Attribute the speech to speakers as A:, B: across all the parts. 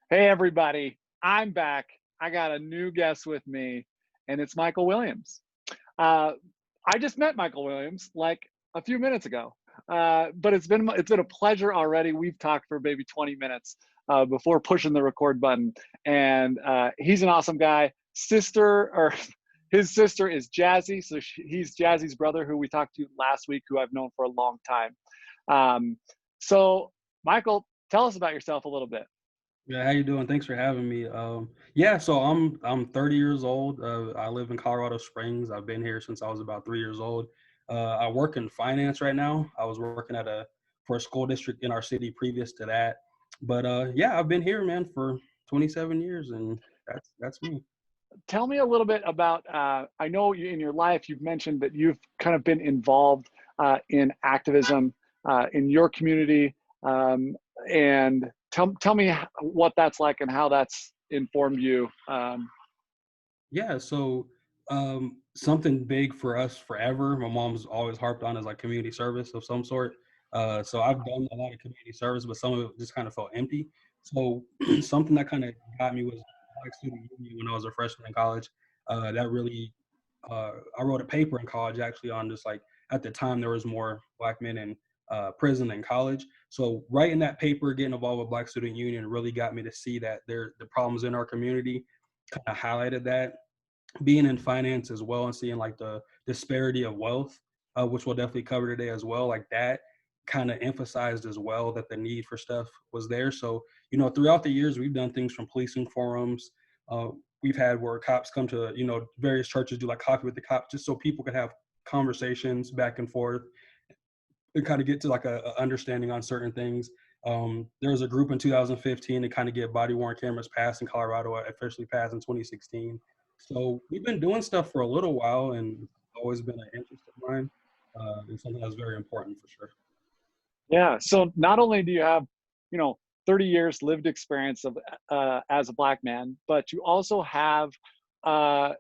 A: Hey, everybody. I'm back. I got a new guest with me, and it's Michael Williams. Uh, I just met Michael Williams like a few minutes ago, but it's been a pleasure already. We've talked for maybe 20 minutes before pushing the record button, and he's an awesome guy. Sister or his sister is Jazzy, so he's Jazzy's brother, who we talked to last week, who I've known for a long time. Um, so, Michael, tell us about yourself a little bit.
B: Yeah, how you doing? Thanks for having me. Yeah, so I'm 30 years old. I live in Colorado Springs. I've been here since I was about 3 years old. I work in finance right now. I was working for a school district in our city previous to that. But yeah, I've been here, man, for 27 years, and that's me.
A: Tell me a little bit about, I know in your life you've mentioned that you've kind of been involved in activism in your community. um, and tell me what that's like and how that's informed you.
B: Yeah, so something big for us forever. My mom's always harped on is like community service of some sort. So I've done a lot of community service, but some of it just kind of felt empty. So something that kind of got me was Black Student Union when I was a freshman in college. That really, I wrote a paper in college actually on just like at the time there was more Black men in prison than college. So writing that paper, getting involved with Black Student Union really got me to see that the problems in our community kind of highlighted that. Being in finance as well and seeing like the disparity of wealth, which we'll definitely cover today as well, like that kind of emphasized as well that the need for stuff was there. So, throughout the years, we've done things from policing forums. Uh, we've had where cops come to, various churches do like coffee with the cops just so people could have conversations back and forth and kind of get to like a understanding on certain things. There was a group in 2015 to kind of get body worn cameras passed in Colorado, officially passed in 2016. So we've been doing stuff for a little while, and it's always been an interest of mine, and something that's very important for sure.
A: Yeah, so not only do you have, you know 30 years lived experience of as a Black man, but you also have uh,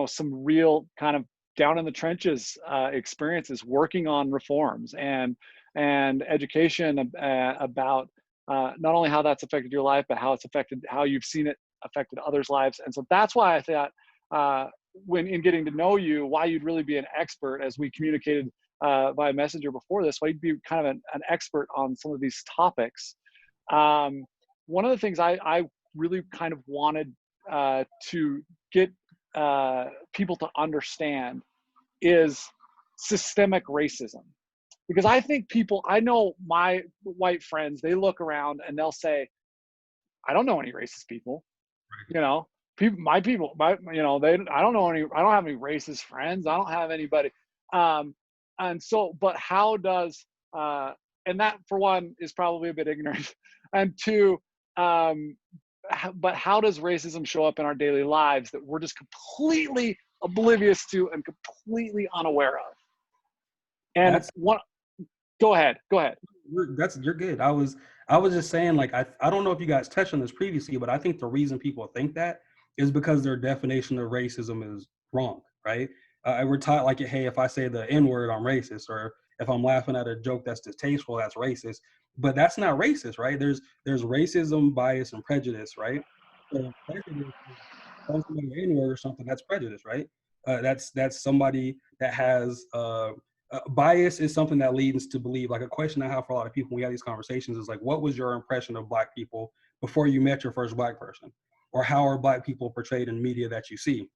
A: some real kind of down in the trenches experiences working on reforms and education about not only how that's affected your life, but how you've seen it affected others' lives. And so that's why I thought, when in getting to know you, why you'd really be an expert, as we communicated via messenger before this, why you'd be kind of an expert on some of these topics. um, One of the things I really kind of wanted to get people to understand is systemic racism. Because I think I know my white friends, they look around and they'll say, I don't know any racist people. You know, I don't know I don't have any racist friends. I don't have anybody. Um, and so, but how does, and that for one is probably a bit ignorant. And two, um, but how does racism show up in our daily lives that we're just completely oblivious to and completely unaware of? And
B: That's
A: one, go ahead, go ahead.
B: you're good. I was just saying like I don't know if you guys touched on this previously, but I think the reason people think that is because their definition of racism is wrong, right? We're taught like, hey, if I say the N word, I'm racist, or if I'm laughing at a joke that's distasteful, that's racist. But that's not racist, right? There's racism, bias, and prejudice, right? So prejudice is calling somebody an N word or something, that's prejudice, right? That's somebody that has bias is something that leads to believe. Like a question I have for a lot of people when we have these conversations is like, what was your impression of Black people before you met your first Black person? Or how are Black people portrayed in media that you see,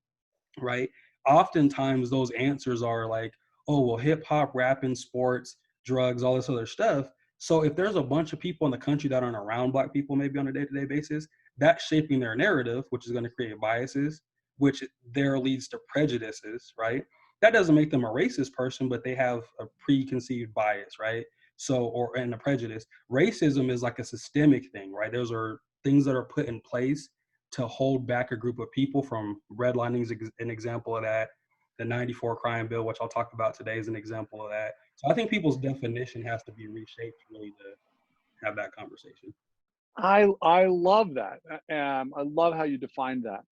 B: right? Oftentimes those answers are like, oh, well, hip hop, rapping, sports, drugs, all this other stuff. So if there's a bunch of people in the country that aren't around Black people maybe on a day-to-day basis, that's shaping their narrative, which is going to create biases, which there leads to prejudices, right? That doesn't make them a racist person, but they have a preconceived bias, right? So, or and a prejudice. Racism is like a systemic thing, right? Those are things that are put in place to hold back a group of people. From redlining is an example of that. The 94 crime bill, which I'll talk about today, is an example of that. So I think people's definition has to be reshaped really to have that conversation.
A: I love that. I love how you defined that.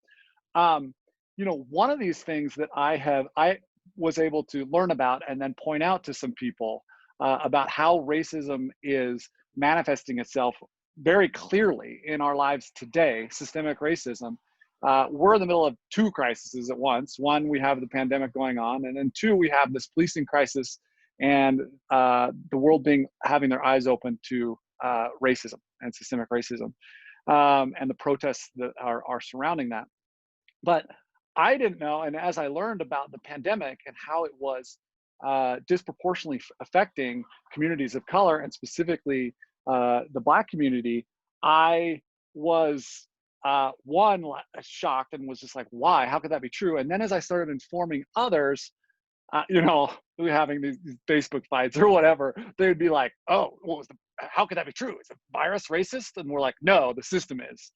A: um, One of these things that I was able to learn about and then point out to some people about how racism is manifesting itself very clearly in our lives today, systemic racism. We're in the middle of two crises at once. One, we have the pandemic going on, and then two, we have this policing crisis and the world having their eyes open to racism and systemic racism, and the protests that are surrounding that. But I didn't know, and as I learned about the pandemic and how it was disproportionately affecting communities of color, and specifically the Black community, I was shocked and was just like, why? How could that be true? And then as I started informing others, you know, we were having these Facebook fights or whatever, they would be like, oh, how could that be true? Is the virus racist? And we're like, no, the system is.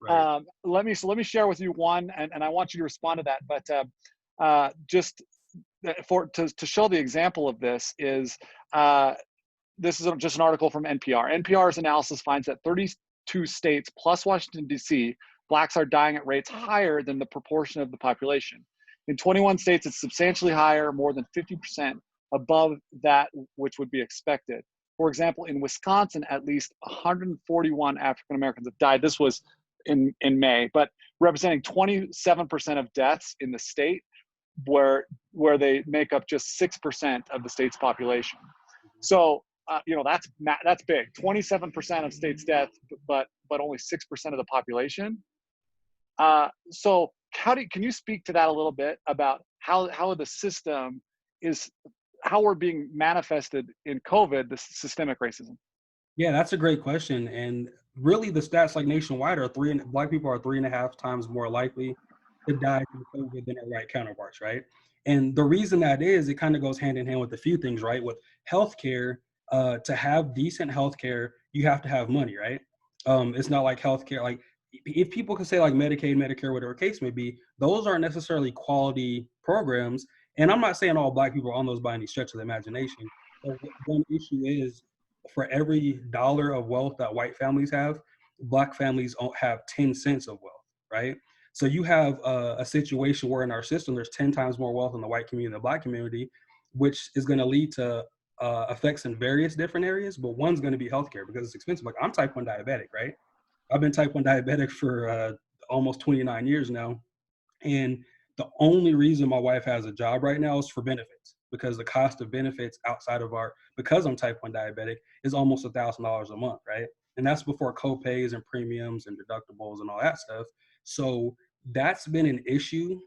B: Right.
A: Let me share with you one, and I want you to respond to that. But just to show the example of this is this is just an article from NPR. NPR's analysis finds that 32 states plus Washington D.C. Blacks are dying at rates higher than the proportion of the population. In 21 states, it's substantially higher, more than 50% above that which would be expected. For example, in Wisconsin, at least 141 African Americans have died. This was in May, but representing 27% of deaths in the state, where they make up just 6% of the state's population. So you know, that's big. 27% of state's deaths, but only 6% of the population. So can you speak to that a little bit about how the system is, how we're being manifested in COVID, the systemic racism?
B: Yeah, that's a great question. And really, the stats like nationwide are Black people are 3.5 times more likely to die from COVID than their white counterparts, right? And the reason that is, it kind of goes hand in hand with a few things, right? With healthcare, to have decent healthcare, you have to have money, right? It's not like healthcare, like if people can say like Medicaid, Medicare, whatever case may be, those aren't necessarily quality programs. And I'm not saying all Black people are on those by any stretch of the imagination. But one issue is, for every dollar of wealth that white families have, Black families have 10 cents of wealth, right? So you have a situation where in our system, there's 10 times more wealth in the white community than the Black community, which is going to lead to effects in various different areas, but one's going to be healthcare because it's expensive. Like I'm type 1 diabetic, right? I've been type 1 diabetic for almost 29 years now. And the only reason my wife has a job right now is for benefits, because the cost of benefits outside of because I'm type 1 diabetic is almost $1,000 a month, right? And that's before co-pays and premiums and deductibles and all that stuff. So that's been an issue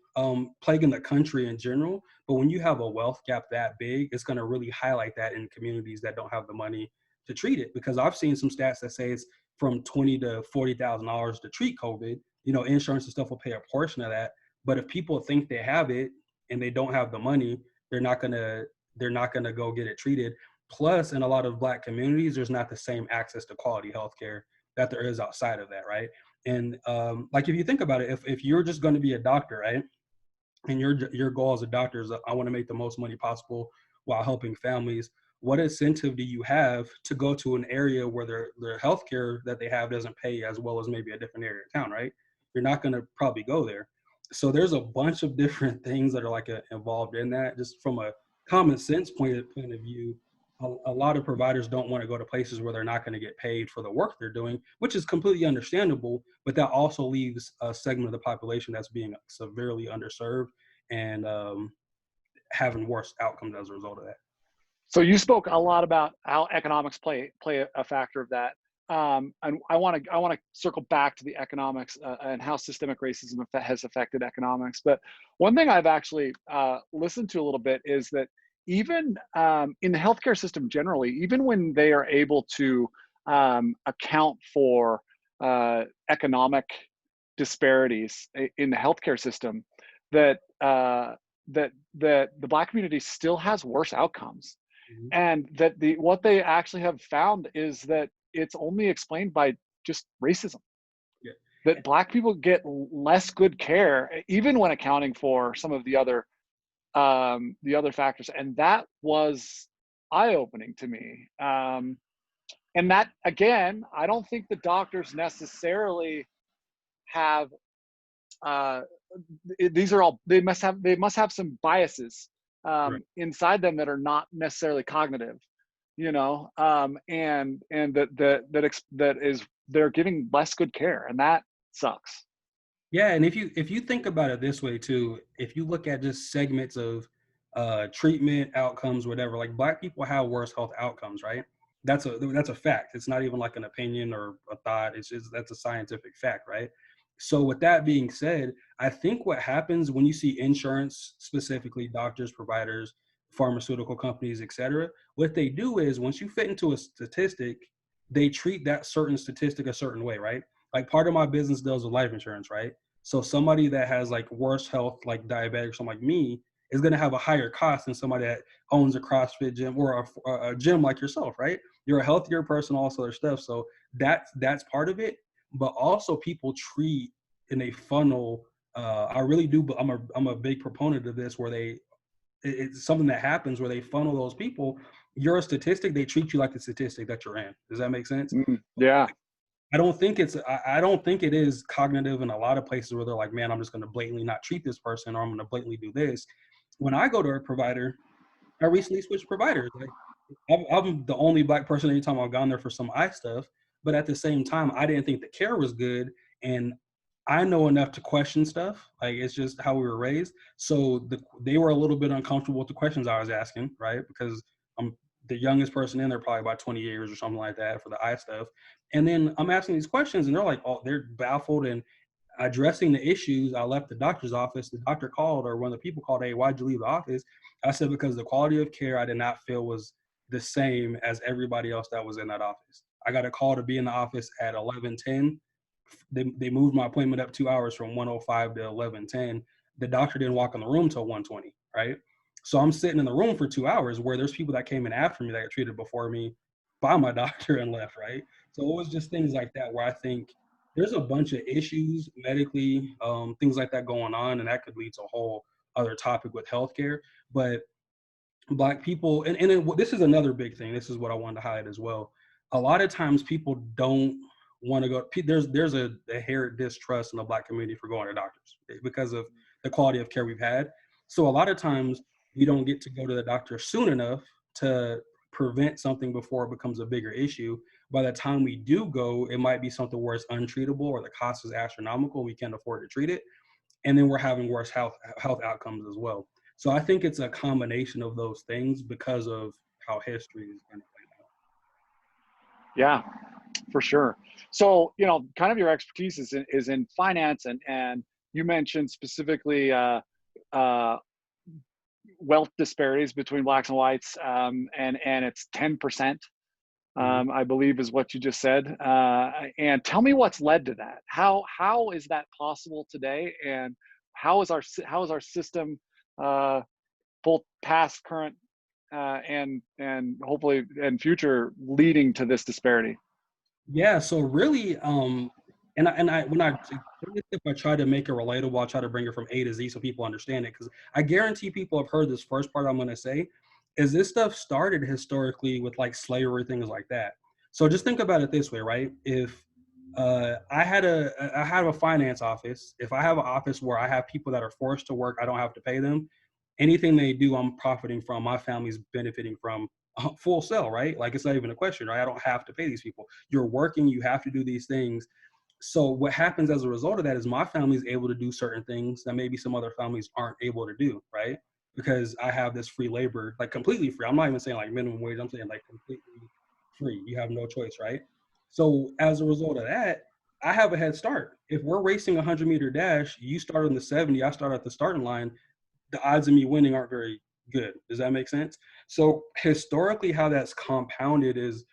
B: plaguing the country in general. But when you have a wealth gap that big, it's going to really highlight that in communities that don't have the money to treat it. Because I've seen some stats that say it's from $20,000 to $40,000 to treat COVID. You know, insurance and stuff will pay a portion of that. But if people think they have it and they don't have the money, they're not gonna go get it treated. Plus, in a lot of Black communities, there's not the same access to quality healthcare that there is outside of that, right? And like if you think about it, if you're just going to be a doctor, right, and your goal as a doctor is I want to make the most money possible while helping families, what incentive do you have to go to an area where their healthcare that they have doesn't pay as well as maybe a different area of town, right? You're not going to probably go there. So there's a bunch of different things that are like involved in that. Just from a common sense point of view, a lot of providers don't want to go to places where they're not going to get paid for the work they're doing, which is completely understandable. But that also leaves a segment of the population that's being severely underserved and having worse outcomes as a result of that.
A: So you spoke a lot about how economics play a factor of that, and I want to circle back to the economics and how systemic racism has affected economics. But one thing I've actually listened to a little bit is that even in the healthcare system generally, even when they are able to account for economic disparities in the healthcare system, that the Black community still has worse outcomes.
B: Mm-hmm.
A: And that what they actually have found is that it's only explained by just racism.
B: Yeah.
A: That Black people get less good care, even when accounting for some of the other factors, and that was eye-opening to me. And that, again, I don't think the doctors necessarily have. They must have some biases
B: Right.
A: inside them that are not necessarily cognitive. and that is they're giving less good care, and that sucks.
B: Yeah, and if you think about it this way too, if you look at just segments of treatment outcomes, whatever, like Black people have worse health outcomes, right? That's a fact. It's not even like an opinion or a thought. It's just that's a scientific fact, right? So with that being said, I think what happens when you see insurance, specifically doctors, providers, pharmaceutical companies, etc., what they do is once you fit into a statistic, they treat that certain statistic a certain way, right? Like part of my business deals with life insurance, right? So somebody that has like worse health, like diabetic or something like me, is going to have a higher cost than somebody that owns a CrossFit gym or a gym like yourself, right? You're a healthier person, also their stuff. So that's part of it. But also people treat in a funnel. I really do, but I'm a big proponent of this where it's something that happens where they funnel those people. You're a statistic. They treat you like the statistic that you're in. Does that make sense?
A: Yeah.
B: I don't think it is cognitive in a lot of places where they're like, man, I'm just going to blatantly not treat this person or I'm going to blatantly do this. When I go to a provider, I recently switched providers. Like I'm the only Black person anytime I've gone there for some eye stuff, but at the same time, I didn't think the care was good, and I know enough to question stuff. Like it's just how we were raised. So they were a little bit uncomfortable with the questions I was asking, right? Because I'm the youngest person in there, probably about 20 years or something like that for the eye stuff. And then I'm asking these questions, and they're like, oh, they're baffled and addressing the issues. I left the doctor's office. The doctor called, or one of the people called, hey, why'd you leave the office? I said, because the quality of care I did not feel was the same as everybody else that was in that office. I got a call to be in the office at 11:10. They moved my appointment up 2 hours from 1:05 to 11:10. The doctor didn't walk in the room till 1:20, right? So I'm sitting in the room for 2 hours where there's people that came in after me that got treated before me by my doctor and left, right? So it was just things like that where I think there's a bunch of issues medically, things like that going on, and that could lead to a whole other topic with healthcare. But Black people, and then this is another big thing. This is what I wanted to highlight as well. A lot of times people don't want to go. There's a inherent distrust in the Black community for going to doctors because of the quality of care we've had. So a lot of times we don't get to go to the doctor soon enough to prevent something before it becomes a bigger issue. By the time we do go, it might be something where it's untreatable or the cost is astronomical. We can't afford to treat it, and then we're having worse health outcomes as well. So I think it's a combination of those things because of how history is going to play out.
A: Yeah, for sure. So, kind of your expertise is in finance, and you mentioned specifically uh, wealth disparities between blacks and whites, and it's 10%,
B: Mhm.
A: I believe is what you just said. And tell me what's led to that. How is that possible today? And how is our system, uh, both past, current, and hopefully and future, leading to this disparity?
B: Yeah, so really, and I when I if I try to make it relatable, I try to bring it from A to Z so people understand it. Because I guarantee people have heard this first part I'm going to say, is this stuff started historically with like slavery, things like that. So just think about it this way, right? If I have a finance office. If I have an office where I have people that are forced to work, I don't have to pay them. Anything they do, I'm profiting from. My family's benefiting from full sell, right? Like it's not even a question, right? I don't have to pay these people. You're working, you have to do these things. So what happens as a result of that is my family is able to do certain things that maybe some other families aren't able to do, right? Because I have this free labor, like completely free. I'm not even saying like minimum wage. I'm saying like completely free. You have no choice, right? So as a result of that, I have a head start. If we're racing a 100-meter dash, you start on the 70, I start at the starting line, the odds of me winning aren't very good. Does that make sense? So historically, how that's compounded is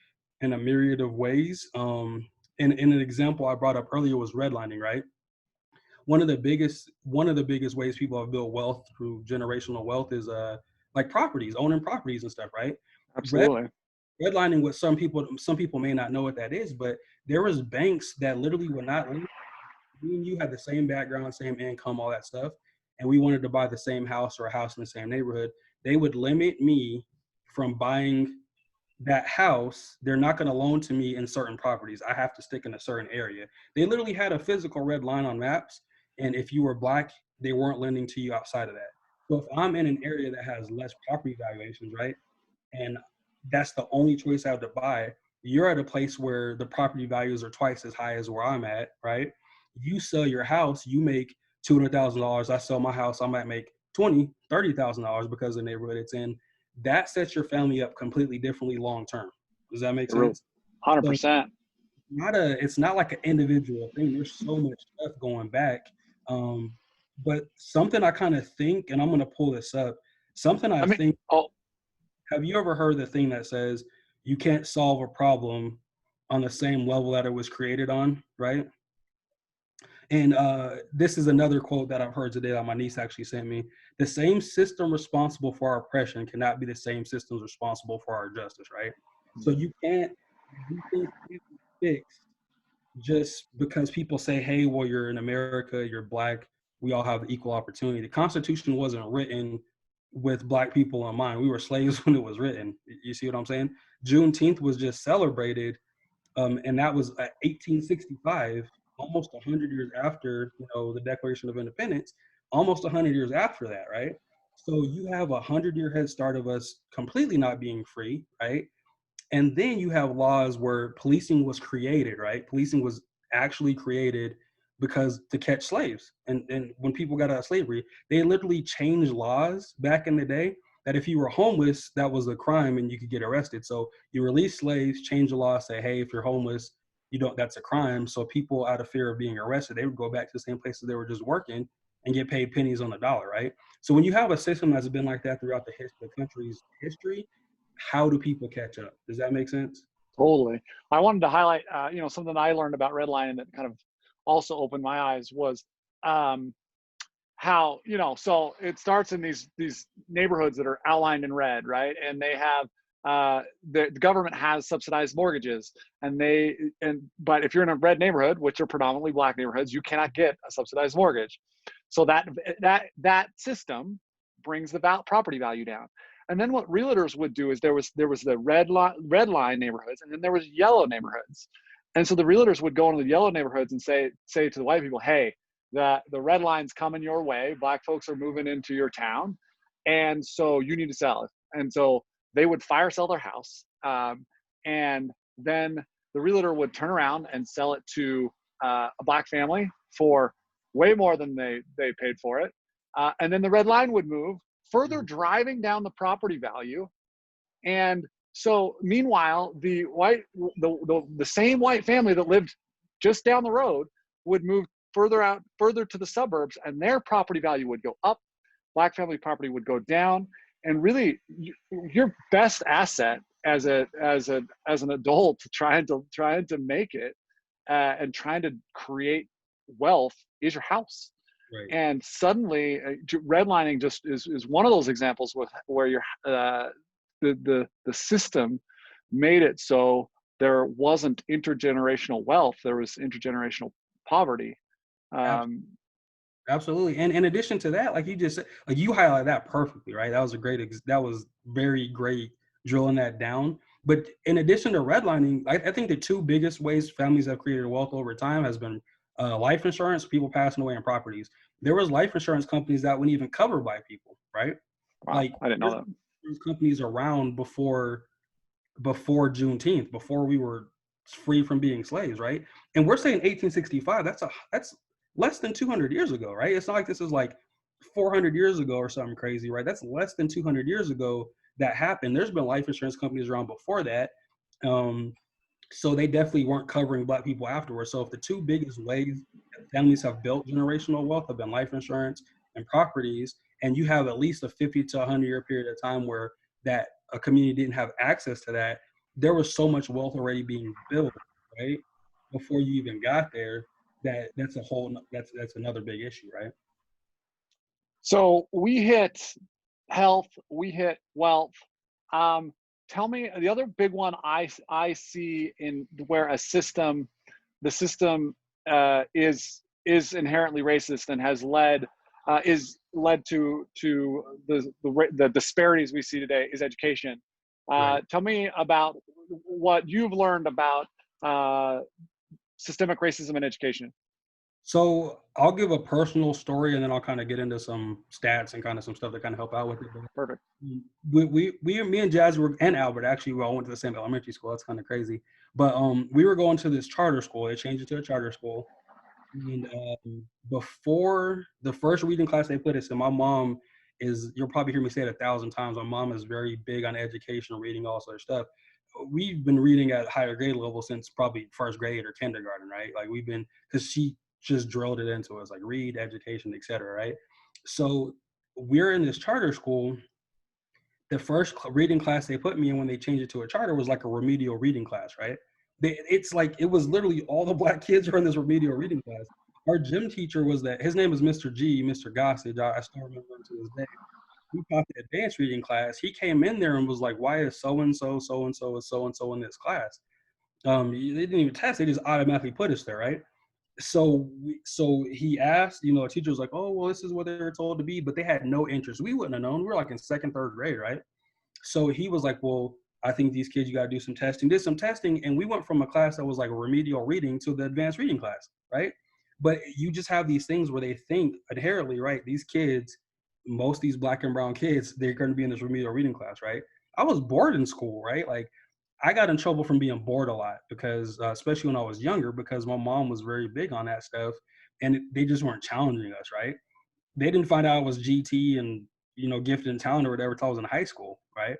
B: in a myriad of ways. And in an example I brought up earlier was redlining, right? One of the biggest ways people have built wealth through generational wealth is like properties, owning properties and stuff, right? Red,
A: Absolutely.
B: redlining, what some people may not know what that is, but there was banks that literally would not lend. Me and you had the same background, same income, all that stuff, and we wanted to buy the same house or a house in the same neighborhood. They would limit me from buying that house. They're not going to loan to me in certain properties. I have to stick in a certain area. They literally had a physical red line on maps, and if you were Black, they weren't lending to you outside of that. So if I'm in an area that has less property valuations, right, and that's the only choice I have to buy. You're at a place where the property values are twice as high as where I'm at, right? You sell your house, you make $200,000. I sell my house, I might make $30,000 because of the neighborhood it's in. That sets your family up completely differently long term. Does that make
A: It really,
B: sense? So
A: 100%.
B: it's not like an individual thing. There's so much stuff going back. Um, but something I kind of think, and I'm gonna pull this up, something I
A: I mean,
B: think,
A: oh,
B: have you ever heard the thing that says you can't solve a problem on the same level that it was created on, right? And this is another quote that I've heard today that my niece actually sent me. The same system responsible for our oppression cannot be the same systems responsible for our justice, right? So you can't do things can't be fixed just because people say, hey, well, you're in America, you're black, we all have equal opportunity. The Constitution wasn't written with black people in mind. We were slaves when it was written. You see what I'm saying? Juneteenth was just celebrated, and that was 1865, almost 100 years after, the Declaration of Independence, almost 100 years after that, right? So you have a 100-year head start of us completely not being free, right? And then you have laws where policing was created, right? Policing was actually created because to catch slaves. And when people got out of slavery, they literally changed laws back in the day that if you were homeless, that was a crime and you could get arrested. So you release slaves, change the law, say, hey, if you're homeless, that's a crime. So people out of fear of being arrested, they would go back to the same places they were just working and get paid pennies on the dollar, right? So when you have a system that's been like that throughout the country's history, how do people catch up? Does that make sense?
A: totally. I wanted to highlight, something I learned about redlining that kind of also opened my eyes was, um, how, so it starts in these neighborhoods that are outlined in red, right? And they have, the government has subsidized mortgages, but if you're in a red neighborhood, which are predominantly black neighborhoods, you cannot get a subsidized mortgage. So that system brings the property value down. And then what realtors would do is there was the red line neighborhoods, and then there was yellow neighborhoods. And so the realtors would go into the yellow neighborhoods and say to the white people, hey, the red line's coming your way. Black folks are moving into your town, and so you need to sell it. And so they would fire sell their house, and then the realtor would turn around and sell it to a black family for way more than they paid for it. And then the red line would move, further driving down the property value. And so meanwhile, the same white family that lived just down the road would move further to the suburbs, and their property value would go up. Black family property would go down. And really, your best asset as an adult trying to make it, and trying to create wealth is your house.
B: Right.
A: And suddenly, redlining just is one of those examples where the system made it so there wasn't intergenerational wealth, there was intergenerational poverty.
B: Absolutely. And in addition to that, like you just said, like you highlighted that perfectly, right? That was very great drilling that down. But in addition to redlining, I think the two biggest ways families have created wealth over time has been life insurance, people passing away, and properties. There was life insurance companies that wouldn't even cover black people, right?
A: Wow,
B: Like
A: I didn't know that.
B: there's companies around before Juneteenth, before we were free from being slaves, right? And we're saying 1865. That's less than 200 years ago, right? It's not like this is like 400 years ago or something crazy, right? That's less than 200 years ago that happened. There's been life insurance companies around before that. So they definitely weren't covering black people afterwards. So if the two biggest ways that families have built generational wealth have been life insurance and properties, and you have at least a 50 to 100-year period of time where that a community didn't have access to that, there was so much wealth already being built, right? Before you even got there, that's another big issue, right?
A: So we hit health, we hit wealth. Tell me the other big one I see in where the system is inherently racist and has led to the disparities we see today is education.
B: Right.
A: Tell me about what you've learned about systemic racism in education.
B: So I'll give a personal story and then I'll kind of get into some stats and kind of some stuff that kind of help out with it. But
A: Perfect.
B: me and Jazz were, and Albert actually, we all went to the same elementary school. That's kind of crazy. But we were going to this charter school. They changed it to a charter school. And before the first reading class they put us in, my mom is, you'll probably hear me say it 1,000 times. My mom is very big on education, reading, all sort of stuff. We've been reading at higher grade level since probably first grade or kindergarten, right? Like we've been, because she just drilled it into us, like read, education, etc. Right? So we're in this charter school. The first reading class they put me in when they changed it to a charter was like a remedial reading class, right? It's like it was literally all the black kids were in this remedial reading class. Our gym teacher was that, his name is Mr. G, Mr. Gossage. I still remember him to this day. He taught the advanced reading class. He came in there and was like, "Why is so and so, so and so, is so and so in this class?" They didn't even test; they just automatically put us there, right? So he asked, the teacher was like, "Oh, well, this is what they were told to be," but they had no interest. We wouldn't have known. We were like in second, third grade, right? So he was like, "Well, I think these kids, you got to do some testing." Did some testing, and we went from a class that was like a remedial reading to the advanced reading class, right? But you just have these things where they think inherently, right? These kids, most of these black and brown kids, they're going to be in this remedial reading class, right? I was bored in school, right? Like I got in trouble from being bored a lot because, especially when I was younger, because my mom was very big on that stuff, and they just weren't challenging us, right? They didn't find out I was GT and gifted and talented or whatever until I was in high school, right?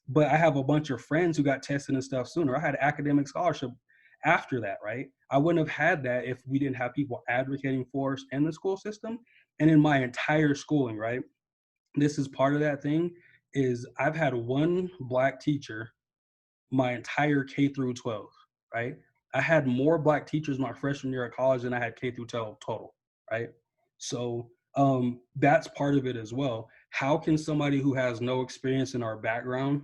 B: But I have a bunch of friends who got tested and stuff sooner. I had academic scholarship after that, right? I wouldn't have had that if we didn't have people advocating for us in the school system and in my entire schooling, right? This is part of that thing is I've had one black teacher my entire K through 12, right? I had more black teachers my freshman year at college than I had K through 12 total, right? So that's part of it as well. How can somebody who has no experience in our background,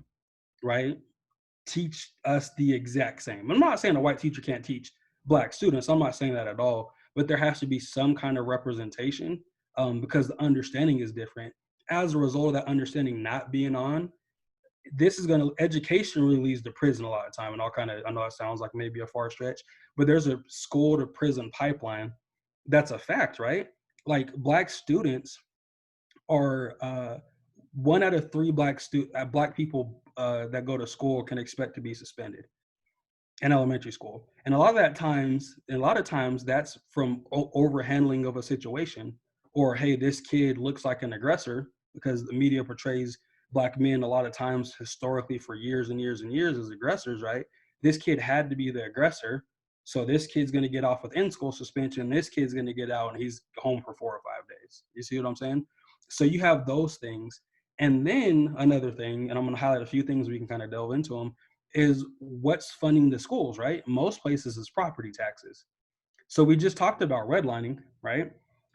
B: right, teach us the exact same? I'm not saying a white teacher can't teach black students. I'm not saying that at all. But there has to be some kind of representation because the understanding is different. As a result of that understanding not being on, this is going to, education really leads to prison a lot of time. And I know it sounds like maybe a far stretch, but there's a school to prison pipeline. That's a fact, right? Like black students are one out of three black people that go to school can expect to be suspended in elementary school. And a lot of times that's from overhandling of a situation, or hey, this kid looks like an aggressor because the media portrays black men a lot of times historically for years and years and years as aggressors, right? This kid had to be the aggressor. So this kid's going to get off with in-school suspension. This kid's going to get out and he's home for 4 or 5 days. You see what I'm saying? So you have those things. And then another thing, and I'm going to highlight a few things we can kind of delve into them, is what's funding the schools, right? Most places is property taxes. So we just talked about redlining, right?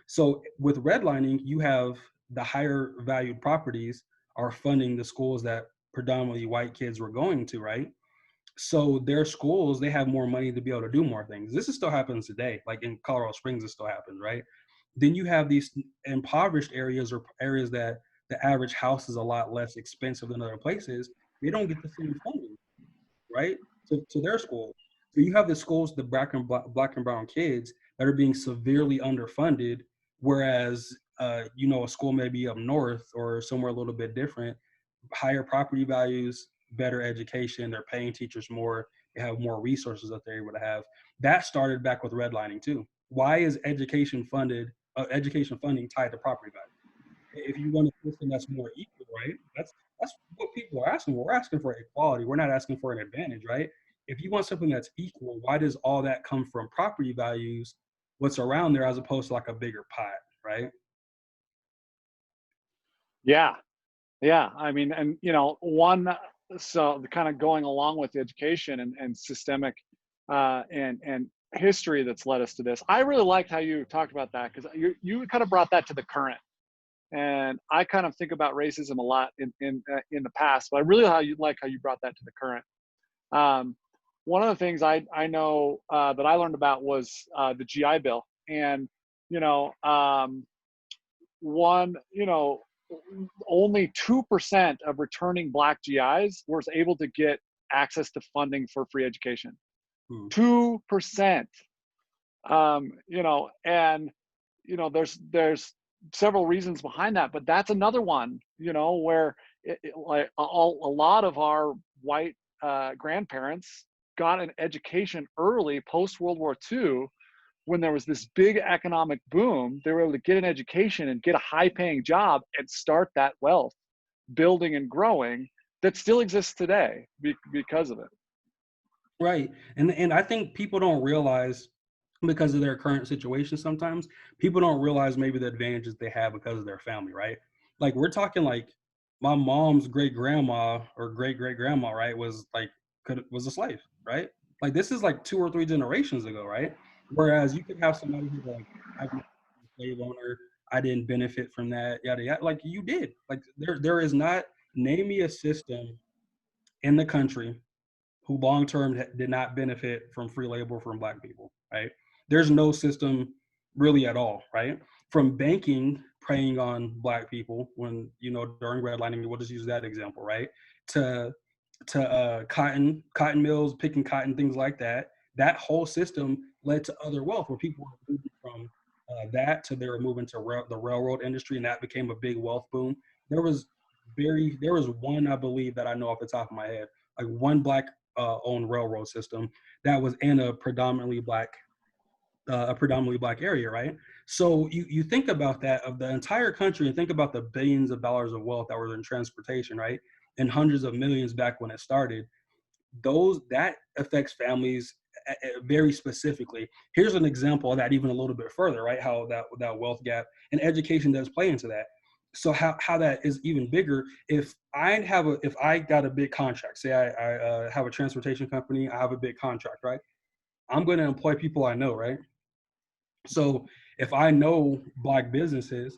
B: So with redlining, you have the higher valued properties are funding the schools that predominantly white kids were going to, right? So their schools, they have more money to be able to do more things. This is still happens today. Like in Colorado Springs, it still happens, right? Then you have these impoverished areas or areas that the average house is a lot less expensive than other places. They don't get the same funding, right, to their school. So you have the schools, the black and brown kids that are being severely underfunded, whereas a school maybe up north or somewhere a little bit different, higher property values, better education, they're paying teachers more, they have more resources that they're able to have. That started back with redlining too. Why is education funding tied to property value? If you want a system that's more equal, right? That's what people are asking. We're asking for equality. We're not asking for an advantage, right? If you want something that's equal, why does all that come from property values, what's around there, as opposed to like a bigger pot, right?
A: Yeah. Yeah. I mean, and so kind of going along with education and systemic and history that's led us to this. I really liked how you talked about that because you kind of brought that to the current. And I kind of think about racism a lot in the past, but I really how you brought that to the current. Um, One of the things I know that I learned about was the GI Bill, and you know, one only 2% of returning Black GIs was able to get access to funding for free education.
B: Hmm.
A: 2%. You know, and there's several reasons behind that, but that's another one, you know, where like a lot of our white grandparents got an education early post World War II. When there was this big economic boom, they were able to get an education and get a high paying job and start that wealth building and growing that still exists today because of it.
B: Right. And I think people don't realize, because of their current situation sometimes, people don't realize maybe the advantages they have because of their family, right? Like we're talking like my mom's great grandma or great great grandma, right, was like was a slave, right? Like this is like 2 or 3 generations ago, right? Whereas you could have somebody who's like, I grew up as a slave owner, I didn't benefit from that, yada yada. Like you did. Like there is not, name me a system in the country who long term did not benefit from free labor from Black people, right? There's no system really at all, right? From banking preying on Black people when, during redlining, we'll just use that example, right? To cotton mills, picking cotton, things like that. That whole system led to other wealth where people were moving from that to they were moving to the railroad industry, and that became a big wealth boom. There was there was one, I believe, that I know off the top of my head, like one Black owned railroad system that was in a predominantly Black area, right? So you think about that of the entire country and think about the billions of dollars of wealth that were in transportation, right? And hundreds of millions back when it started. Those that affects families very specifically. Here's an example of that even a little bit further, right? How that wealth gap and education does play into that. So how that is even bigger. If I got a big contract, say I have a transportation company, I have a big contract, right? I'm going to employ people I know, right? So if I know Black businesses,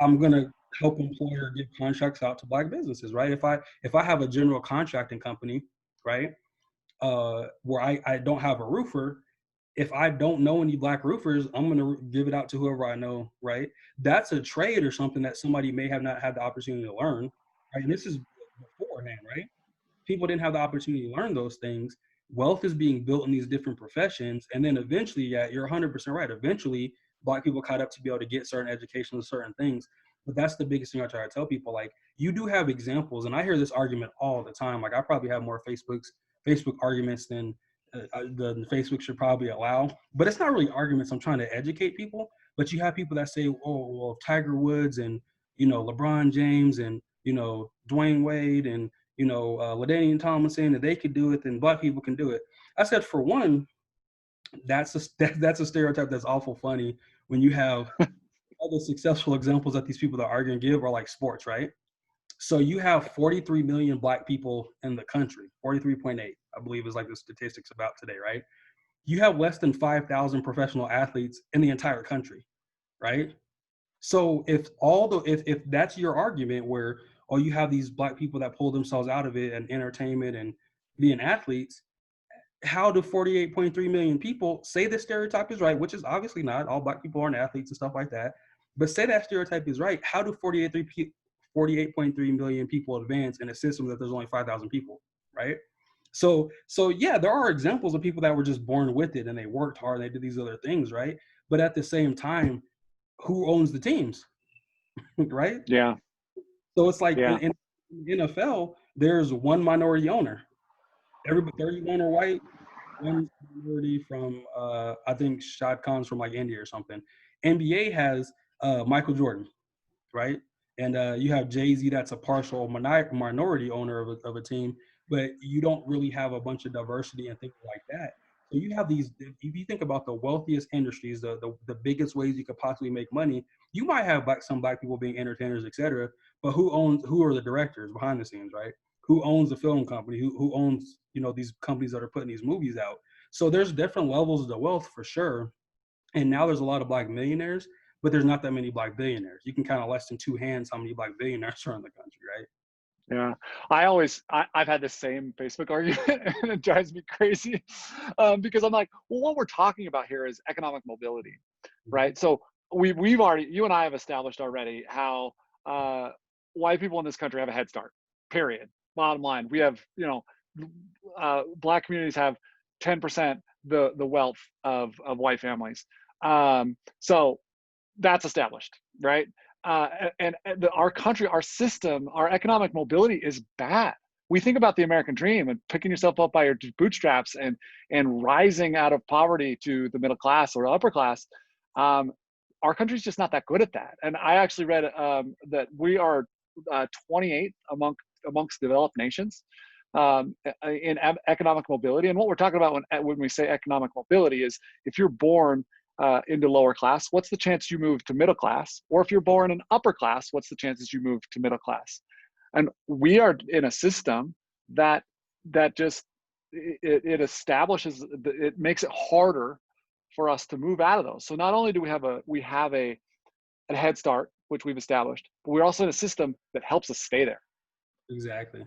B: I'm going to help employer give contracts out to Black businesses, right? If I have a general contracting company, right, where I don't have a roofer, if I don't know any Black roofers, I'm going to give it out to whoever I know, right? That's a trade or something that somebody may have not had the opportunity to learn, right? And this is beforehand, right? People didn't have the opportunity to learn those things. Wealth is being built in these different professions. And then eventually, yeah, you're 100% right. Eventually, Black people caught up to be able to get certain education and certain things. But that's the biggest thing I try to tell people. Like, you do have examples, and I hear this argument all the time. Like, I probably have more Facebook arguments than the Facebook should probably allow. But it's not really arguments. I'm trying to educate people. But you have people that say, "Oh, well, Tiger Woods and LeBron James and Dwayne Wade and LaDainian Tomlinson, that they could do it, then Black people can do it." I said, for one, that's a stereotype that's awful funny when you have all the successful examples that these people that are going to give are like sports, right? So you have 43 million Black people in the country, 43.8, I believe is like the statistics about today, right? You have less than 5,000 professional athletes in the entire country, right? So if that's your argument where you have these Black people that pull themselves out of it and entertainment and being athletes, how do 48.3 million people say the stereotype is right, which is obviously not, all Black people aren't athletes and stuff like that, but say that stereotype is right, how do 48.3 million people advance in a system that there's only 5,000 people, right? So yeah, there are examples of people that were just born with it and they worked hard and they did these other things, right? But at the same time, who owns the teams? Right?
A: Yeah,
B: So it's like
A: yeah,
B: in NFL, there's one minority owner. Everybody 31 are white, one minority from I think Shad Khan's from like India or something. NBA has Michael Jordan, right? And you have Jay-Z that's a partial minority owner of a team, but you don't really have a bunch of diversity and things like that. So you have these, if you think about the wealthiest industries, the biggest ways you could possibly make money, you might have some Black people being entertainers, etc. But who are the directors behind the scenes, right? Who owns the film company? Who owns, these companies that are putting these movies out? So there's different levels of the wealth for sure. And now there's a lot of Black millionaires, but there's not that many Black billionaires. You can count on less than two hands how many Black billionaires are in the country, right?
A: yeah. I've had the same Facebook argument, and it drives me crazy, because I'm like, well, what we're talking about here is economic mobility,
B: Mhm.
A: right? So we've already, you and I have established already how uh, white people in this country have a head start. Period. Bottom line, we have, Black communities have 10% the wealth of white families. So that's established, right? Our country, our system, our economic mobility is bad. We think about the American dream and picking yourself up by your bootstraps and rising out of poverty to the middle class or upper class. Um, our country's just not that good at that. And I actually read that we are 28th amongst developed nations in economic mobility. And what we're talking about when we say economic mobility is if you're born into lower class, what's the chance you move to middle class? Or if you're born in upper class, what's the chances you move to middle class? And we are in a system that just it establishes, it makes it harder for us to move out of those. So not only do we have a head start, which we've established, but we're also in a system that helps us stay there.
B: Exactly.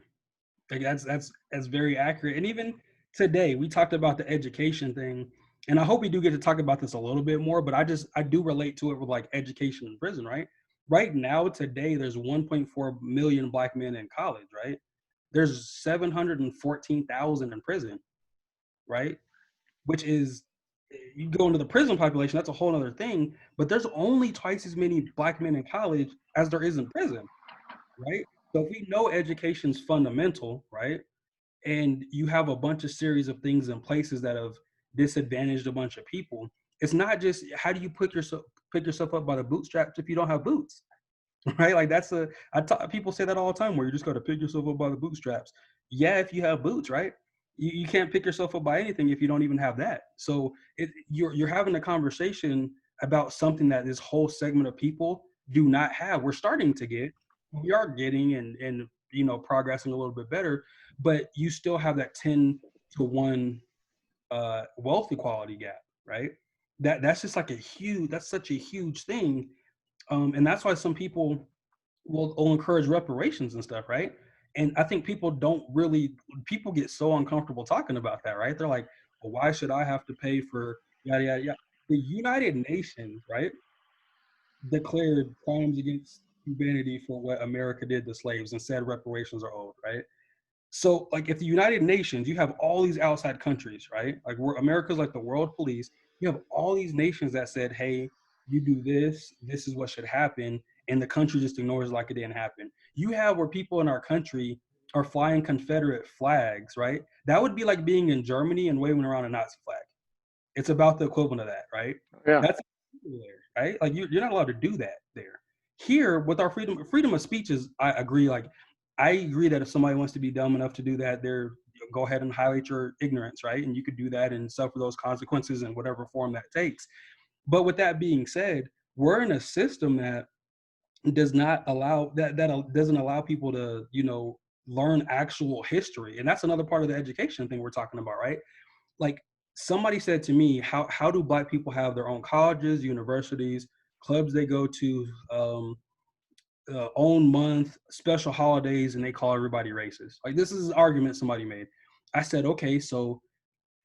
B: Like that's very accurate. And even today, we talked about the education thing, and I hope we do get to talk about this a little bit more. But I do relate to it with like education in prison, right? Right now, today, there's 1.4 million Black men in college, right? There's 714,000 in prison, right? Which is, you go into the prison population, that's a whole other thing. But there's only twice as many Black men in college as there is in prison, right? So if we know education's fundamental, right? And you have a bunch of series of things in places that have disadvantaged a bunch of people. It's not just how do you pick yourself up by the bootstraps if you don't have boots, right? Like people say that all the time, where you just got to pick yourself up by the bootstraps. Yeah, if you have boots, right? You can't pick yourself up by anything if you don't even have that. So you're having a conversation about something that this whole segment of people do not have. We're starting to get, we are getting and progressing a little bit better, but you still have that 10-to-1 wealth equality gap, right? That's just like that's such a huge thing, and that's why some people will encourage reparations and stuff, right? And I think people get so uncomfortable talking about that, right? They're like, well, why should I have to pay for yada yada yada? The United Nations, right, declared crimes against humanity for what America did to slaves and said reparations are owed, right? So, like, if the United Nations, you have all these outside countries, right? Like, America's like the world police. You have all these nations that said, "Hey, you do this. This is what should happen," and the country just ignores it like it didn't happen. You have where people in our country are flying Confederate flags, right? That would be like being in Germany and waving around a Nazi flag. It's about the equivalent of that, right?
A: Yeah.
B: That's there, right? Like you're not allowed to do that there. Here, with our freedom of speech is, I agree. Like, I agree that if somebody wants to be dumb enough to do that, go ahead and highlight your ignorance, right? And you could do that and suffer those consequences in whatever form that takes. But with that being said, we're in a system that does not allow that doesn't allow people to learn actual history, and that's another part of the education thing we're talking about, right? Like, somebody said to me, how do Black people have their own colleges, universities, clubs they go to, own month, special holidays, and they call everybody racist? Like, this is an argument somebody made. I said, okay, so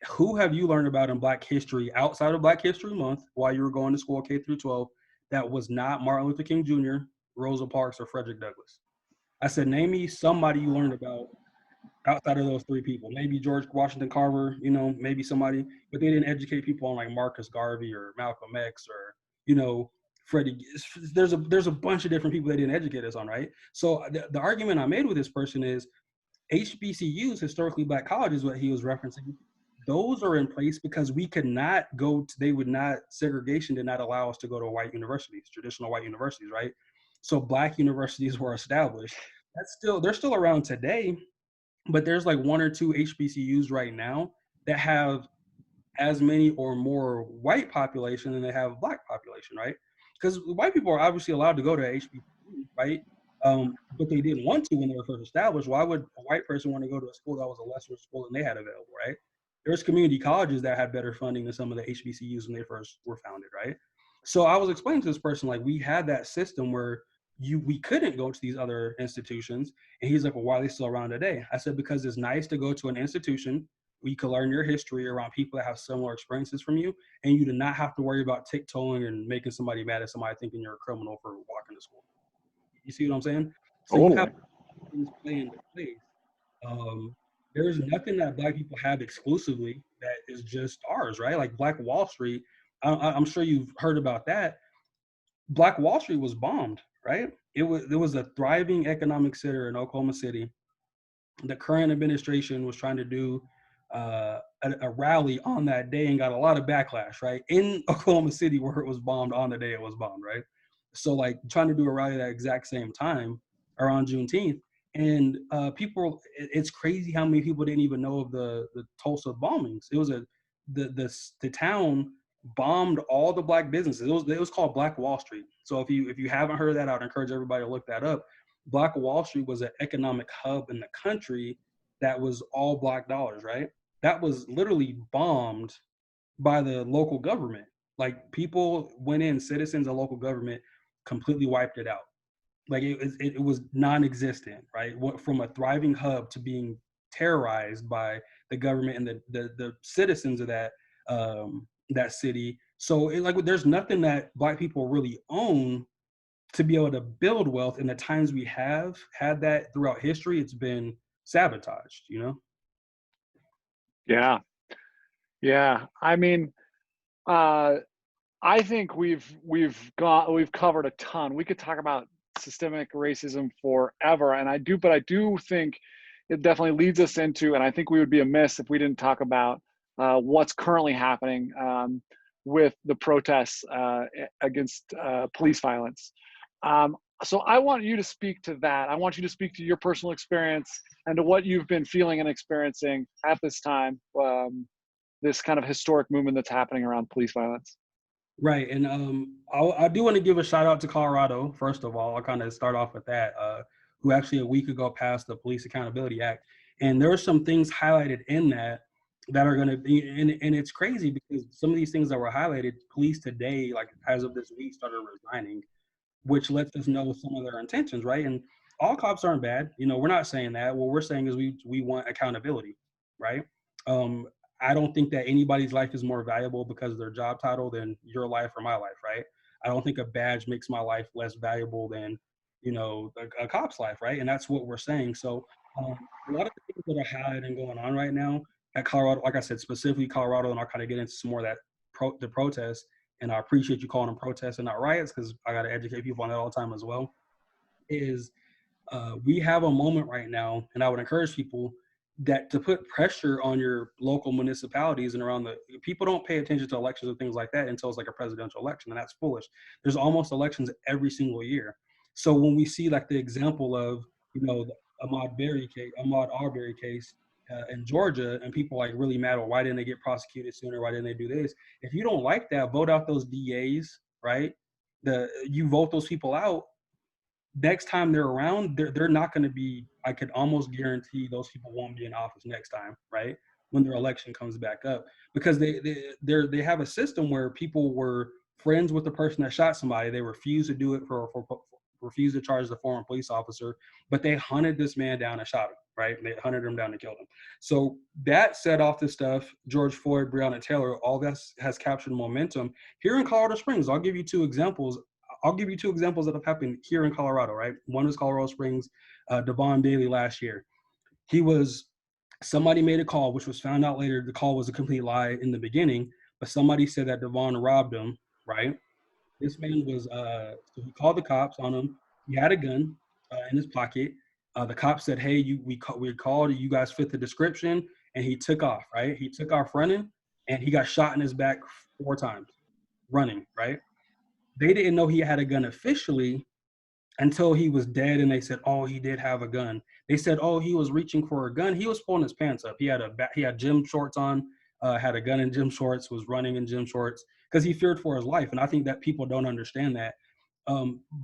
B: who have you learned about in Black history outside of Black History Month while you were going to school K through 12 that was not Martin Luther King Jr., Rosa Parks, or Frederick Douglass? I said, name me somebody you learned about outside of those three people. Maybe George Washington Carver, maybe somebody, but they didn't educate people on like Marcus Garvey or Malcolm X or, Freddie. There's a bunch of different people they didn't educate us on, right? So the argument I made with this person is HBCUs, historically Black colleges, what he was referencing, those are in place because we could not segregation did not allow us to go to white universities, traditional white universities, right? So Black universities were established. They're still around today, but there's like one or two HBCUs right now that have as many or more white population than they have Black population, right? Because white people are obviously allowed to go to HBCU, right? But they didn't want to when they were first established. Why would a white person want to go to a school that was a lesser school than they had available, right? There's community colleges that had better funding than some of the HBCUs when they first were founded, right? So I was explaining to this person, like, we had that system where we couldn't go to these other institutions. And he's like, well, why are they still around today? I said, because it's nice to go to an institution where you can learn your history around people that have similar experiences from you, and you do not have to worry about tiptoeing and making somebody mad at somebody thinking you're a criminal for walking to school. You see what I'm saying? So you have
A: Totally.
B: things play into place. there's nothing that Black people have exclusively that is just ours, right? Like Black Wall Street, I'm sure you've heard about that. Black Wall Street was bombed, right? It was a thriving economic center in Oklahoma City. The current administration was trying to do a rally on that day and got a lot of backlash, right? In Oklahoma City, where it was bombed on the day it was bombed, right? So, like, trying to do a rally at that exact same time around Juneteenth. And people, it's crazy how many people didn't even know of the Tulsa bombings. It was the town bombed all the Black businesses. It was called Black Wall Street. So if you haven't heard of that, I would encourage everybody to look that up. Black Wall Street was an economic hub in the country that was all Black dollars, right? That was literally bombed by the local government. Like people went in, citizens of local government completely wiped it out. Like it was non-existent, right? From a thriving hub to being terrorized by the government and the citizens of that city. So like there's nothing that Black people really own to be able to build wealth. In the times we have had that throughout history, it's been sabotaged, you know?
A: Yeah, yeah. I mean, uh, I think we've covered a ton. We could talk about systemic racism forever, and but I do think it definitely leads us into, and I think we would be amiss if we didn't talk about what's currently happening with the protests against police violence. Um, so I want you to speak to that. I want you to speak to your personal experience and to what you've been feeling and experiencing at this time, this kind of historic movement that's happening around police violence.
B: Right. And I do want to give a shout out to Colorado, first of all. I'll kind of start off with that, who actually a week ago passed the Police Accountability Act. And there are some things highlighted in that are going to be, and it's crazy because some of these things that were highlighted, police today, like as of this week, started resigning, which lets us know some of their intentions, right? And all cops aren't bad. You know, we're not saying that. What we're saying is we want accountability, right? Um, I don't think that anybody's life is more valuable because of their job title than your life or my life, right? I don't think a badge makes my life less valuable than, a cop's life, right? And that's what we're saying. So a lot of the things that are happening and going on right now at Colorado, like I said, specifically Colorado, and I'll kind of get into some more of that the protests. And I appreciate you calling them protests and not riots because I got to educate people on that all the time as well. Is we have a moment right now, and I would encourage people that to put pressure on your local municipalities and around the people don't pay attention to elections and things like that until it's like a presidential election, and that's foolish. There's almost elections every single year. So when we see like the example of the Ahmaud Arbery case in Georgia, and people like really mad, well, why didn't they get prosecuted sooner? Why didn't they do this? If you don't like that, vote out those DAs, right? You vote those people out, next time they're around, they're not going to be. I could almost guarantee those people won't be in office next time, right? When their election comes back up, because they have a system where people were friends with the person that shot somebody. They refused to do it for refused to charge the former police officer, but they hunted this man down and shot him. Right? They hunted him down and killed him. So that set off this stuff. George Floyd, Breonna Taylor, all that has captured momentum here in Colorado Springs. I'll give you two examples that have happened here in Colorado, right? One is Colorado Springs, Devon Bailey last year. Somebody made a call, which was found out later. The call was a complete lie in the beginning, but somebody said that Devon robbed him, right? This man was, so he called the cops on him. He had a gun in his pocket. The cops said, hey, we called, you guys fit the description, and he took off, right? He took off running, and he got shot in his back 4 times running, right? They didn't know he had a gun officially until he was dead, and they said, "Oh, he did have a gun." They said, "Oh, he was reaching for a gun. He was pulling his pants up. He had gym shorts on, had a gun in gym shorts, was running in gym shorts because he feared for his life." And I think that people don't understand that.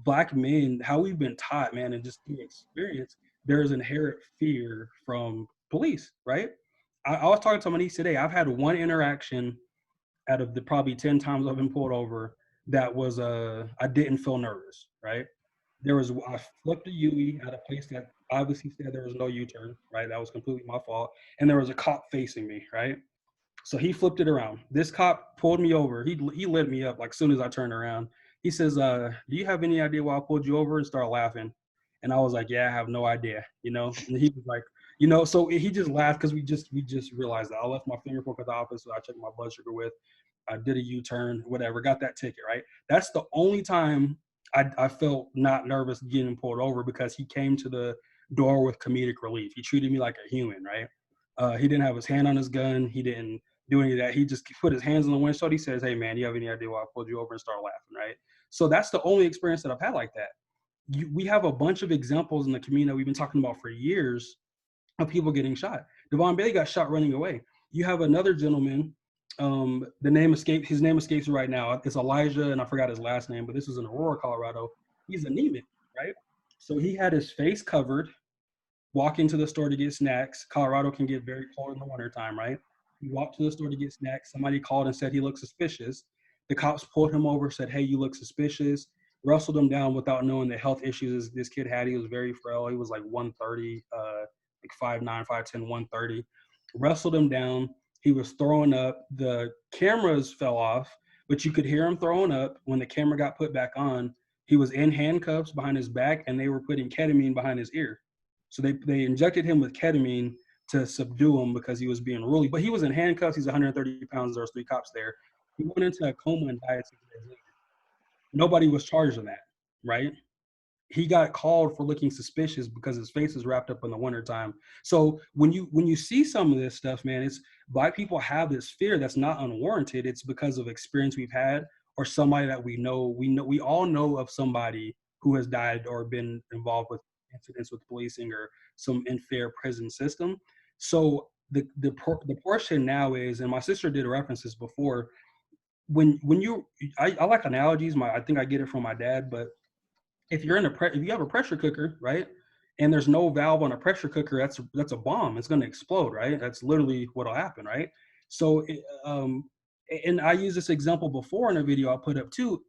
B: Black men, how we've been taught, man, and just through experience, there's inherent fear from police, right? I was talking to my niece today. I've had one interaction out of the probably 10 times I've been pulled over that was I didn't feel nervous, right? I flipped a UE at a place that obviously said there was no U-turn, right? That was completely my fault. And there was a cop facing me, right? So he flipped it around. This cop pulled me over. He lit me up like as soon as I turned around. He says, do you have any idea why I pulled you over? And started laughing. And I was like, yeah, I have no idea, And he was like, You know, so he just laughed because we just realized that I left my fingerprint at the office, so I checked my blood sugar with. I did a U-turn, whatever, got that ticket, right? That's the only time I felt not nervous getting pulled over because he came to the door with comedic relief. He treated me like a human, right? He didn't have his hand on his gun. He didn't do any of that. He just put his hands on the windshield. He says, "Hey, man, you have any idea why I pulled you over?" And start laughing, right? So that's the only experience that I've had like that. We have a bunch of examples in the community that we've been talking about for years of people getting shot. Devon Bailey got shot running away. You have another gentleman, his name escapes me right now. It's Elijah, and I forgot his last name, but this was in Aurora, Colorado. He's anemic, right? So he had his face covered, walking to the store to get snacks. Colorado can get very cold in the wintertime, right? He walked to the store to get snacks. Somebody called and said he looked suspicious. The cops pulled him over, said, "Hey, you look suspicious." Wrestled him down without knowing the health issues this kid had. He was very frail. He was like 130, like 5'9", 5'10", 130. Wrestled him down. He was throwing up. The cameras fell off, but you could hear him throwing up. When the camera got put back on, he was in handcuffs behind his back, and they were putting ketamine behind his ear. So they injected him with ketamine to subdue him because he was being really, but he was in handcuffs. He's 130 pounds. There was 3 cops there. He went into a coma and died 6 days later. Nobody was charged in that, right? He got called for looking suspicious because his face is wrapped up in the wintertime. So when you see some of this stuff, man, it's black people have this fear that's not unwarranted. It's because of experience we've had or somebody that we know. We all know of somebody who has died or been involved with incidents with policing or some unfair prison system. So the portion now is, and my sister did reference this before, when you I like analogies. I think I get it from my dad, but if you're if you have a pressure cooker, right, and there's no valve on a pressure cooker, that's a bomb. It's going to explode, right? That's literally what'll happen, right? So, and I used this example before in a video I put up too.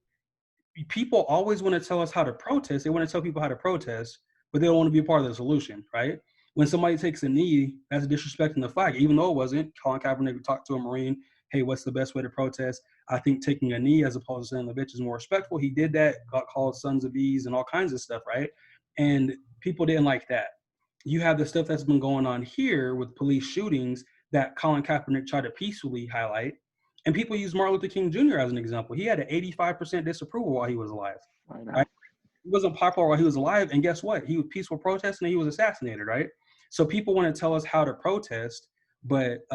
B: People always want to tell us how to protest. They want to tell people how to protest, but they don't want to be a part of the solution, right? When somebody takes a knee, that's disrespecting the flag, even though it wasn't. Colin Kaepernick talked to a Marine, "Hey, what's the best way to protest?" I think taking a knee as opposed to saying the bitch is more respectful. He did that, got called sons of bees and all kinds of stuff, right? And people didn't like that. You have the stuff that's been going on here with police shootings that Colin Kaepernick tried to peacefully highlight. And people use Martin Luther King Jr. as an example. He had an 85% disapproval while he was alive.
A: I know.
B: Right? He wasn't popular while he was alive. And guess what? He was peaceful protesting and he was assassinated, right? So people want to tell us how to protest, but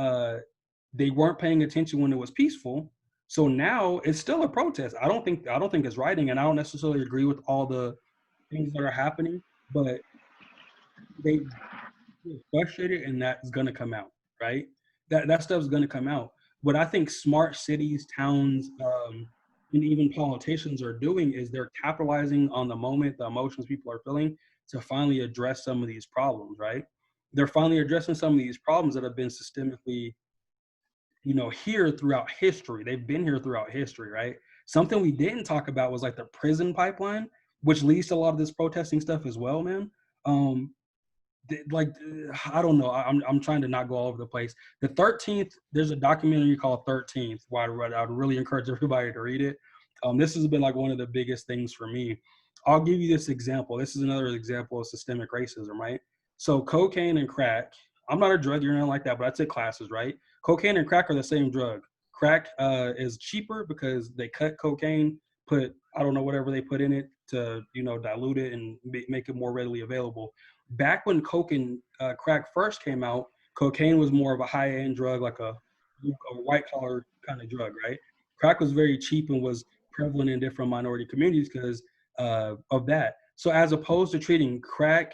B: they weren't paying attention when it was peaceful. So now it's still a protest. I don't think it's writing, and I don't necessarily agree with all the things that are happening, but they frustrated, and that's gonna come out, right? That stuff's gonna come out. What I think smart cities, towns, and even politicians are doing is they're capitalizing on the moment, the emotions people are feeling, to finally address some of these problems, right? They're finally addressing some of these problems that have been systemically, here throughout history. They've been here throughout history, right? Something we didn't talk about was like the prison pipeline, which leads to a lot of this protesting stuff as well, man. Um, I don't know. I'm trying to not go all over the place. The 13th, there's a documentary called 13th. Why I'd really encourage everybody to read it. This has been like one of the biggest things for me. I'll give you this example. This is another example of systemic racism, right? So cocaine and crack. I'm not a drug user like that, but I take classes, right? Cocaine and crack are the same drug. Crack is cheaper because they cut cocaine, put I don't know whatever they put in it to dilute it and make it more readily available. Back when coke and crack first came out, cocaine was more of a high-end drug, like a white-collar kind of drug, right? Crack was very cheap and was prevalent in different minority communities because of that. So as opposed to treating crack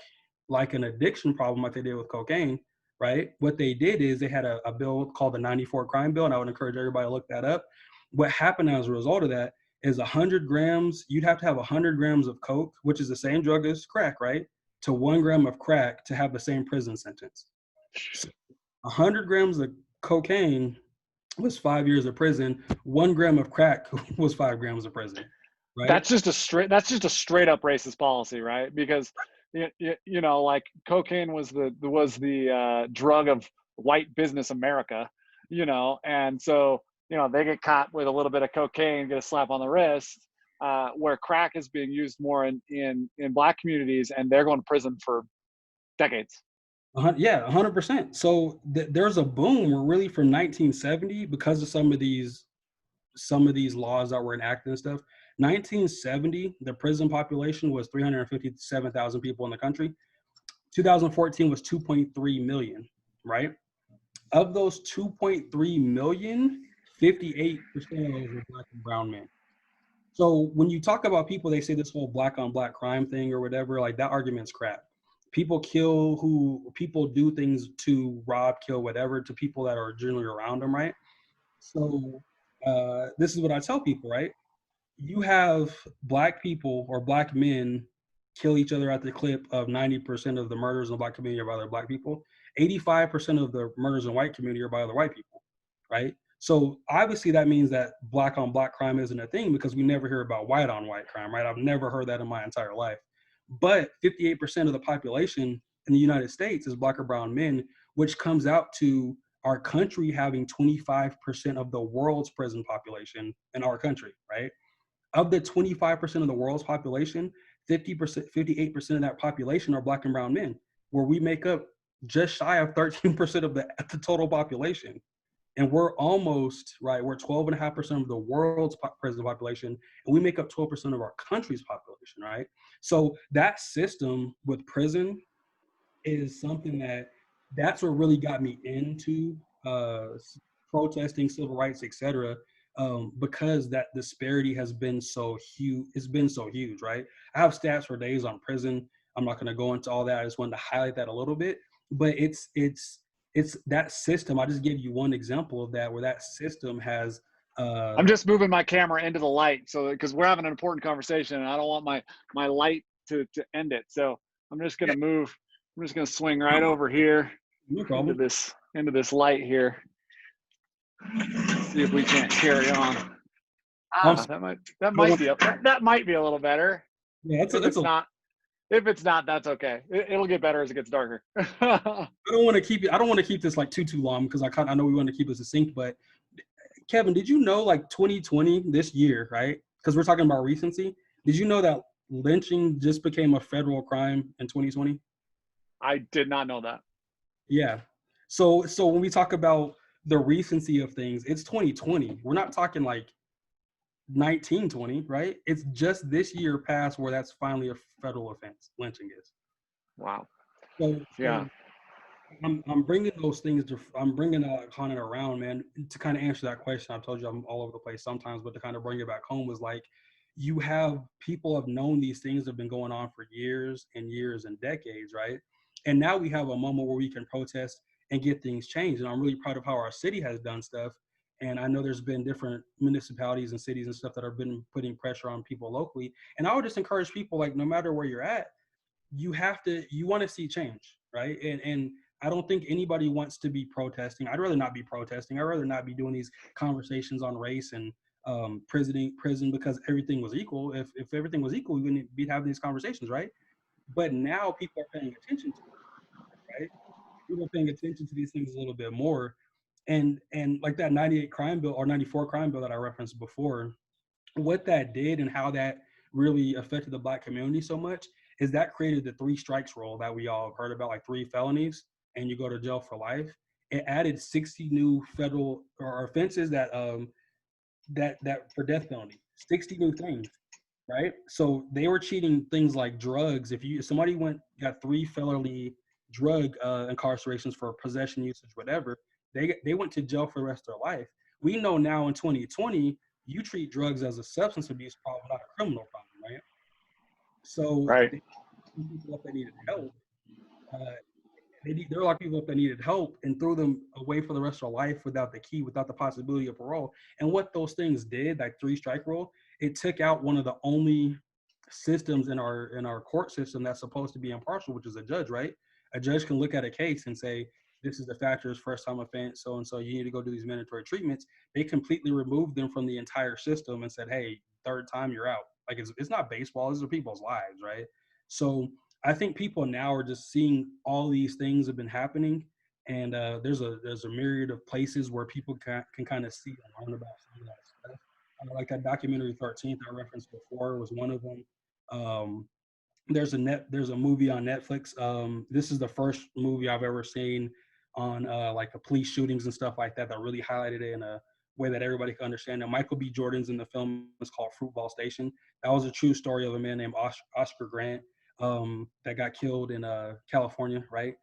B: like an addiction problem like they did with cocaine, right? What they did is they had a bill called the 94 crime bill, and I would encourage everybody to look that up. What happened as a result of that is 100 grams, you'd have to have 100 grams of coke, which is the same drug as crack, right? To 1 gram of crack to have the same prison sentence. So 100 grams of cocaine was 5 years of prison. 1 gram of crack was 5 grams of prison, right?
A: That's just a straight up racist policy, right? Because like cocaine was the drug of white business America, and so they get caught with a little bit of cocaine, get a slap on the wrist, where crack is being used more in black communities, and they're going to prison for decades.
B: Yeah, 100%. So there's a boom where really from 1970 because of some of these laws that were enacted and stuff. 1970, the prison population was 357,000 people in the country. 2014 was 2.3 million, right? Of those 2.3 million, 58% of those were black and brown men. So when you talk about people, they say this whole black on black crime thing or whatever, like that argument's crap. People do things to rob, kill, whatever, to people that are generally around them, right? So this is what I tell people, right? You have black people or black men kill each other at the clip of 90% of the murders in the black community are by other black people. 85% of the murders in the white community are by other white people, right? So obviously that means that black on black crime isn't a thing because we never hear about white on white crime, right? I've never heard that in my entire life. But 58% of the population in the United States is black or brown men, which comes out to our country having 25% of the world's prison population in our country, right? Of the 25% of the world's population, 50%, 58% of that population are black and brown men, where we make up just shy of 13% of the total population. And we're almost, right, we're 12.5% of the world's prison population, and we make up 12% of our country's population, right? So that system with prison is something that's what really got me into protesting civil rights, etc. Because that disparity has been so huge. It's been so huge, right? I have stats for days on prison. I'm not going to go into all that. I just wanted to highlight that a little bit. But it's that system. I just gave you one example of that, where that system has.
A: I'm just moving my camera into the light, so because we're having an important conversation, and I don't want my light to end it. So I'm just gonna move. I'm just gonna swing right over here
B: No
A: into
B: problem.
A: this light here. See if we can't carry on.
B: I'm
A: Ah,
B: sorry,
A: that
B: I don't
A: might
B: want,
A: be that might be a little better.
B: yeah,
A: If
B: it's
A: it's
B: a
A: not, if it's not, that's okay. It'll get better as it gets darker.
B: I don't want to keep it. I don't want to keep this like too long because I know we want to keep it succinct. But Kevin, did you know like 2020 this year, right? Because we're talking about recency. Did you know that lynching just became a federal crime in 2020?
A: I did not know that.
B: Yeah. So when we talk about the recency of things, it's 2020. We're not talking like 1920, right? It's just this year past where that's finally a federal offense. Lynching is.
A: Wow.
B: So
A: Yeah.
B: I'm bringing those things to I'm bringing Conan around, man, to kind of answer that question. I've told you I'm all over the place sometimes, but to kind of bring it back home was like, you have people have known these things have been going on for years and years and decades, right? And now we have a moment where we can protest and get things changed. And I'm really proud of how our city has done stuff. And I know there's been different municipalities and cities and stuff that have been putting pressure on people locally. And I would just encourage people, like, no matter where you're at, you want to see change, right? And I don't think anybody wants to be protesting. I'd rather not be protesting. I'd rather not be doing these conversations on race and prison because everything was equal. If everything was equal, we wouldn't be having these conversations, right? But now people are paying attention to it, right? People are paying attention to these things a little bit more. And like that 98 crime bill or 94 crime bill that I referenced before, what that did and how that really affected the black community so much is that created the three strikes rule that we all have heard about, like 3 felonies and you go to jail for life. It added 60 new federal or offenses that for death penalty, 60 new things, right? So they were cheating things like drugs. If somebody got 3 felony drug incarcerations for possession, usage, whatever, they went to jail for the rest of their life. We know now in 2020, you treat drugs as a substance abuse problem, not a criminal problem, right? So
A: Right.
B: people if they needed help, uh, there are a lot of people if they needed help and threw them away for the rest of their life without the key, without the possibility of parole. And what those things did, like 3 strike rule, it took out one of the only systems in our court system that's supposed to be impartial, which is a judge, right? A judge can look at a case and say, this is the factors, first time offense, so and so, you need to go do these mandatory treatments. They completely removed them from the entire system and said, hey, third time you're out. Like it's not baseball, these are people's lives, right? So I think people now are just seeing all these things have been happening, and there's a myriad of places where people can kind of see and learn about some of that stuff. Like that documentary 13th I referenced before was one of them. Um, there's a movie on Netflix. This is the first movie I've ever seen on like the police shootings and stuff like that really highlighted it in a way that everybody can understand. And Michael B. Jordan's in the film. It's called Fruitvale Station. That was a true story of a man named Oscar Grant that got killed in California, right?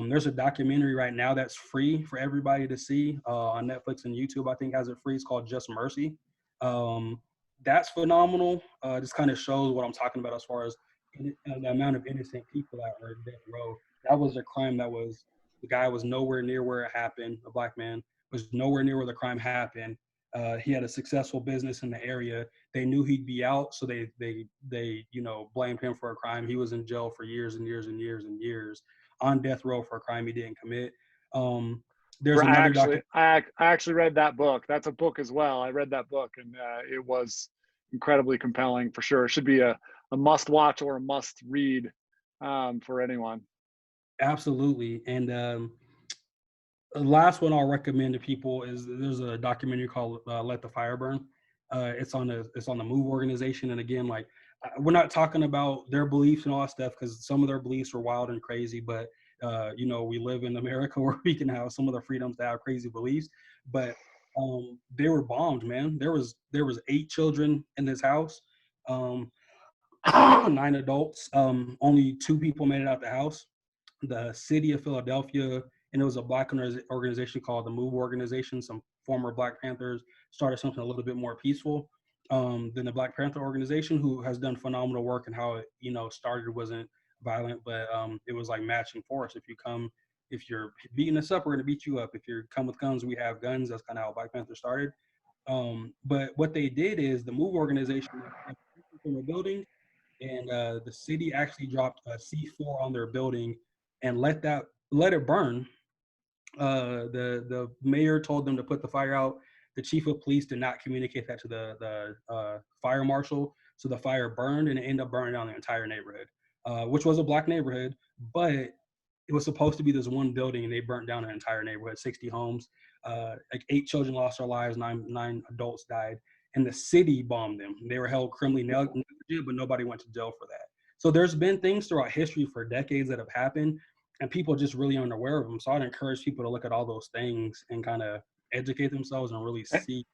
B: There's a documentary right now that's free for everybody to see on Netflix and YouTube. I think has it free. It's called Just Mercy. Um, that's phenomenal. Just kind of shows what I'm talking about as far as the amount of innocent people that were death row. That was a crime the guy was nowhere near where it happened. A black man was nowhere near where the crime happened. He had a successful business in the area. They knew he'd be out, so they blamed him for a crime. He was in jail for years and years and years and years on death row for a crime he didn't commit. There's another documentary.
A: I actually read that book. That's a book as well. I read that book, and it was incredibly compelling for sure. It should be a must watch or a must read for anyone.
B: Absolutely. And the last one I'll recommend to people is there's a documentary called Let the Fire Burn. It's on the Move organization. And again, like we're not talking about their beliefs and all that stuff because some of their beliefs are wild and crazy, but we live in America where we can have some of the freedoms to have crazy beliefs. But they were bombed, man. There was 8 children in this house, 9 adults. Only 2 people made it out the house. The city of Philadelphia, and it was a black organization called the Move Organization. Some former Black Panthers started something a little bit more peaceful than the Black Panther organization, who has done phenomenal work, and how it started wasn't violent, but it was like matching force. If you're beating us up, we're gonna beat you up. If you come with guns, we have guns. That's kind of how Black Panther started. But what they did is the Move Organization from a building, and the city actually dropped a C4 on their building and let it burn. The mayor told them to put the fire out. The chief of police did not communicate that to the fire marshal, so the fire burned, and it ended up burning down the entire neighborhood, which was a black neighborhood, but it was supposed to be this one building, and they burnt down an entire neighborhood, 60 homes. Like 8 children lost their lives, 9 adults died, and the city bombed them. They were held criminally negligent, but nobody went to jail for that. So there's been things throughout history for decades that have happened, and people just really aren't aware of them. So I'd encourage people to look at all those things and kind of educate themselves and really see.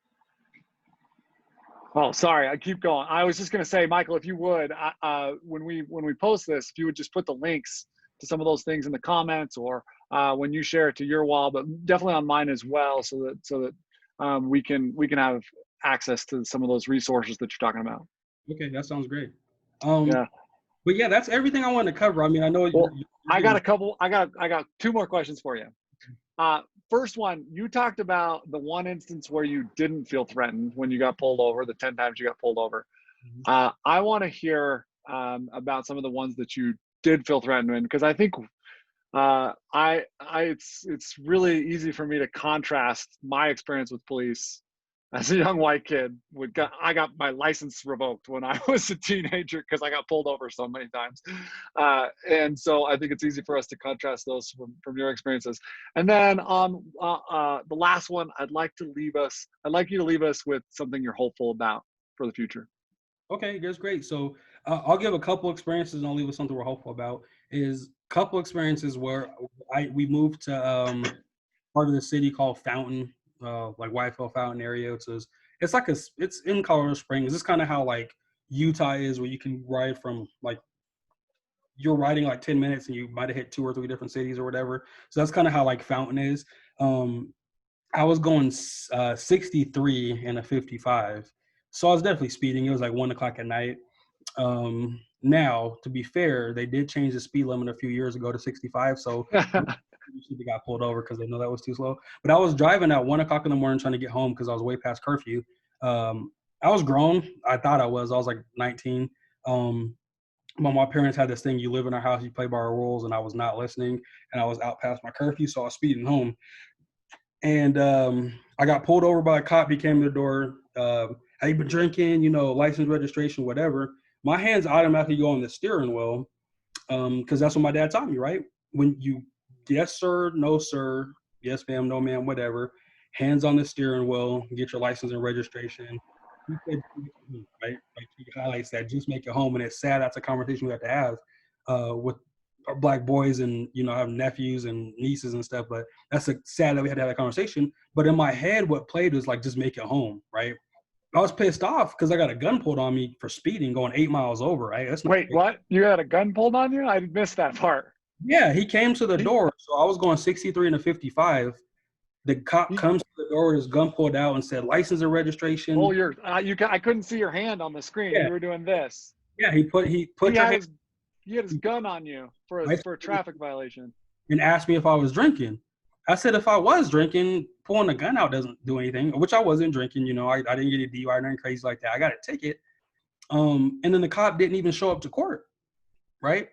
A: Oh, sorry, I keep going. I was just going to say, Michael, if you would, when we post this, if you would just put the links to some of those things in the comments, or when you share it to your wall, but definitely on mine as well, so that we can have access to some of those resources that you're talking about.
B: Okay, that sounds great.
A: Yeah.
B: But yeah, that's everything I wanted to cover. I mean, I know.
A: I got 2 more questions for you. First one, you talked about the one instance where you didn't feel threatened when you got pulled over, the 10 times you got pulled over. I want to hear about some of the ones that you did feel threatened in, because I think it's really easy for me to contrast my experience with police as a young white kid. I got my license revoked when I was a teenager because I got pulled over so many times. And so I think it's easy for us to contrast those from your experiences. And then on the last one, I'd like you to leave us with something you're hopeful about for the future.
B: Okay, that's great. So I'll give a couple experiences and I'll leave with something we're hopeful about. Is a couple experiences where we moved to part of the city called Fountain, like Whiteville Fountain area. It's in Colorado Springs. It's kind of how like Utah is, where you can ride from like you're riding like 10 minutes and you might have hit 2 or 3 different cities or whatever. So that's kind of how like Fountain is. I was going 63 and a 55. So I was definitely speeding. It was like 1 o'clock at night. Now, to be fair, they did change the speed limit a few years ago to 65. So they got pulled over because they know that was too slow. But I was driving at 1 o'clock in the morning trying to get home because I was way past curfew. I was grown. I thought I was like 19. But my parents had this thing: you live in our house, you play by our rules, and I was not listening, and I was out past my curfew, so I was speeding home. And I got pulled over by a cop. He came to the door. Have you been drinking? License, registration, whatever. My hands automatically go on the steering wheel because that's what my dad taught me, right? When you, yes, sir, no, sir, yes, ma'am, no, ma'am, whatever. Hands on the steering wheel, get your license and registration. he said, right? Like he highlights that just make it home, and it's sad that's a conversation we have to have with our black boys, and I have nephews and nieces and stuff. But that's sad that we had to have that conversation. But in my head, what played was like just make it home, right? I was pissed off because I got a gun pulled on me for speeding, going 8 miles over. Right? That's not.
A: Wait, what? You had a gun pulled on you? I missed that part.
B: Yeah, he came to the
A: He,
B: door, so I was going 63 and a 55. The cop
A: he,
B: comes to the door with his gun pulled out and said, "License and registration."
A: oh, I couldn't see your hand on the screen.
B: Yeah,
A: You were doing this.
B: yeah. He
A: He
B: put your
A: had
B: hand
A: his gun on you for a traffic violation.
B: and asked me if I was drinking. I said if I was drinking, pulling a gun out doesn't do anything, which I wasn't drinking. I didn't get a DUI or nothing crazy like that. I got a ticket. And then the cop didn't even show up to court, right?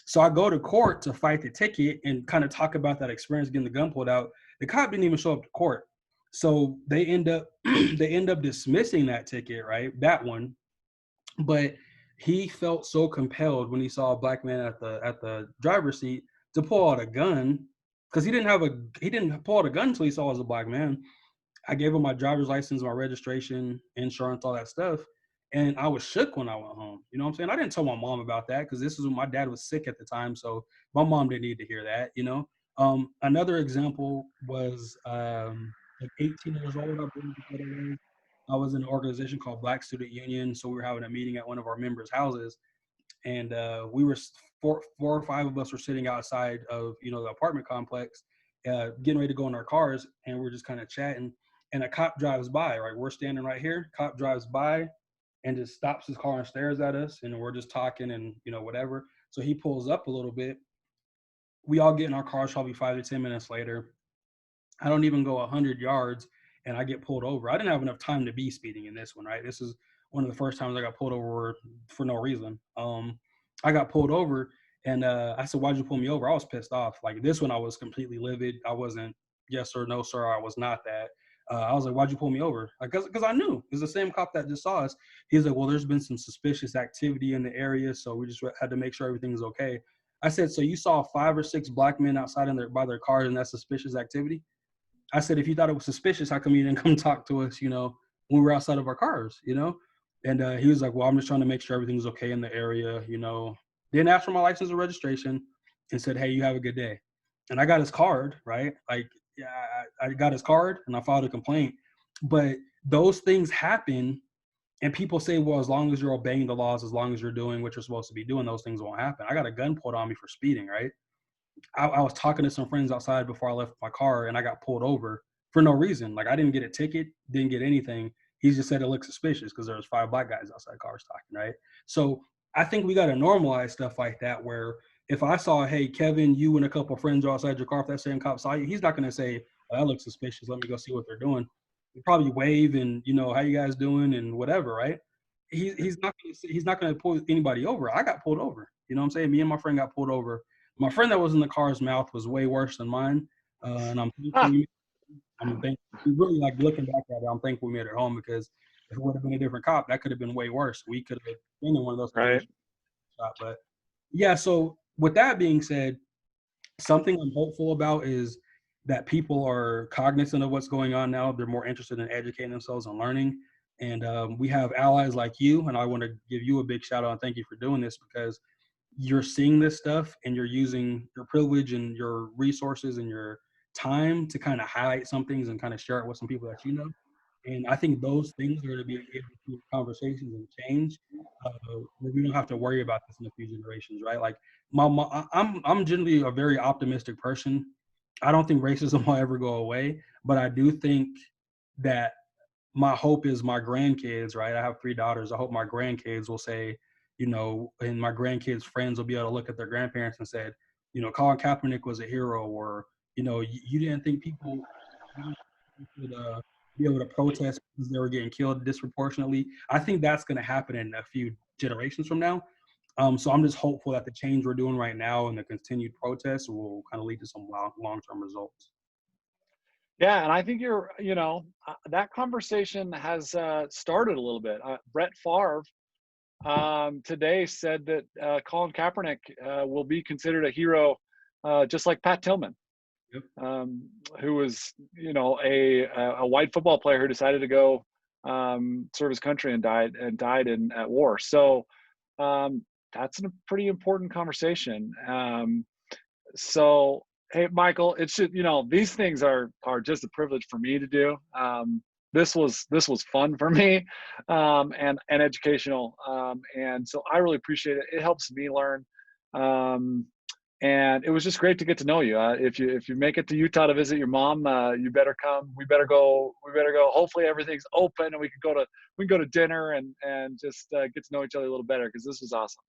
B: So I go to court to fight the ticket and kind of talk about that experience getting the gun pulled out. The cop didn't even show up to court. So they end up dismissing that ticket, right? That one. But he felt so compelled when he saw a black man at the driver's seat to pull out a gun because he didn't pull out a gun until he saw I was a black man. I gave him my driver's license, my registration, insurance, all that stuff. And I was shook when I went home. You know what I'm saying? I didn't tell my mom about that because this was when my dad was sick at the time. So my mom didn't need to hear that. Another example was like 18 years old, I believe. I was in an organization called Black Student Union. So we were having a meeting at one of our members' houses. And we were four or five of us were sitting outside of the apartment complex, getting ready to go in our cars, and we're just kind of chatting. And a cop drives by. Right, we're standing right here. Cop drives by, and just stops his car and stares at us, and we're just talking and whatever. So he pulls up a little bit. We all get in our cars probably 5 to 10 minutes later. I don't even go 100 yards, and I get pulled over. I didn't have enough time to be speeding in this one, right? This is one of the first times I got pulled over for no reason. I got pulled over, and I said, "Why'd you pull me over?" I was pissed off. Like this one, I was completely livid. I wasn't yes or no, sir. I was not that. I was like, "Why'd you pull me over?" Like, because I knew it was the same cop that just saw us. He's like, "Well, there's been some suspicious activity in the area, so we just had to make sure everything is okay." I said, "So you saw 5 or 6 black men outside by their cars, and that's suspicious activity?" I said, if you thought it was suspicious, how come you didn't come talk to us, when we were outside of our cars? And he was like, well, I'm just trying to make sure everything's okay in the area. Didn't ask for my license or registration and said, hey, you have a good day. And I got his card, right? Like, yeah, I got his card and I filed a complaint. But those things happen. And people say, well, as long as you're obeying the laws, as long as you're doing what you're supposed to be doing, those things won't happen. I got a gun pulled on me for speeding, right? I was talking to some friends outside before I left my car, and I got pulled over for no reason. Like I didn't get a ticket, didn't get anything. He just said it looked suspicious because there was 5 black guys outside cars talking, right? So I think we got to normalize stuff like that. Where if I saw, hey, Kevin, you and a couple of friends are outside your car, if that same cop saw you, he's not going to say, oh, that looks suspicious. Let me go see what they're doing. He probably wave and how you guys doing and whatever, right? He's not going to pull anybody over. I got pulled over. You know what I'm saying? Me and my friend got pulled over. My friend that was in the car's mouth was way worse than mine, and I'm thankful. Really like looking back at it. I'm thankful we made it home because if it would have been a different cop, that could have been way worse. We could have been in one of those
A: Right.
B: situations. But yeah, so with that being said, something I'm hopeful about is that people are cognizant of what's going on now. They're more interested in educating themselves and learning. And we have allies like you, and I want to give you a big shout out and thank you for doing this because you're seeing this stuff and you're using your privilege and your resources and your time to kind of highlight some things and kind of share it with some people that you know. And I think those things are going to be able to conversations and change. We don't have to worry about this in a few generations, right? Like I'm generally a very optimistic person. I don't think racism will ever go away, but I do think that my hope is my grandkids, right? I have 3 daughters. I hope my grandkids will say, and my grandkids' friends will be able to look at their grandparents and said, Colin Kaepernick was a hero, or, you didn't think people would be able to protest because they were getting killed disproportionately. I think that's going to happen in a few generations from now. So I'm just hopeful that the change we're doing right now and the continued protests will kind of lead to some long-term results.
A: Yeah, and I think that conversation has started a little bit. Brett Favre today said that Colin Kaepernick will be considered a hero, just like Pat Tillman,
B: Yep.
A: who was, a white football player who decided to go serve his country and died in at war. So that's a pretty important conversation. So hey, Michael, it should, these things are just a privilege for me to do. This was fun for me, and educational. And so I really appreciate it. It helps me learn. Um, and it was just great to get to know you. If you make it to Utah to visit your mom, you better come. We better go. We better go. Hopefully everything's open and we can go to dinner and just get to know each other a little better, because this was awesome.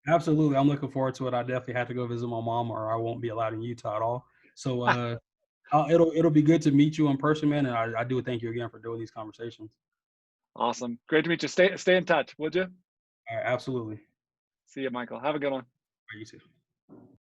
B: Absolutely, I'm looking forward to it. I definitely have to go visit my mom, or I won't be allowed in Utah at all. So it'll be good to meet you in person, man. And I do thank you again for doing these conversations.
A: Awesome. Great to meet you. Stay in touch, would you?
B: All right, absolutely.
A: See you, Michael. Have a good one.
B: All right, you too.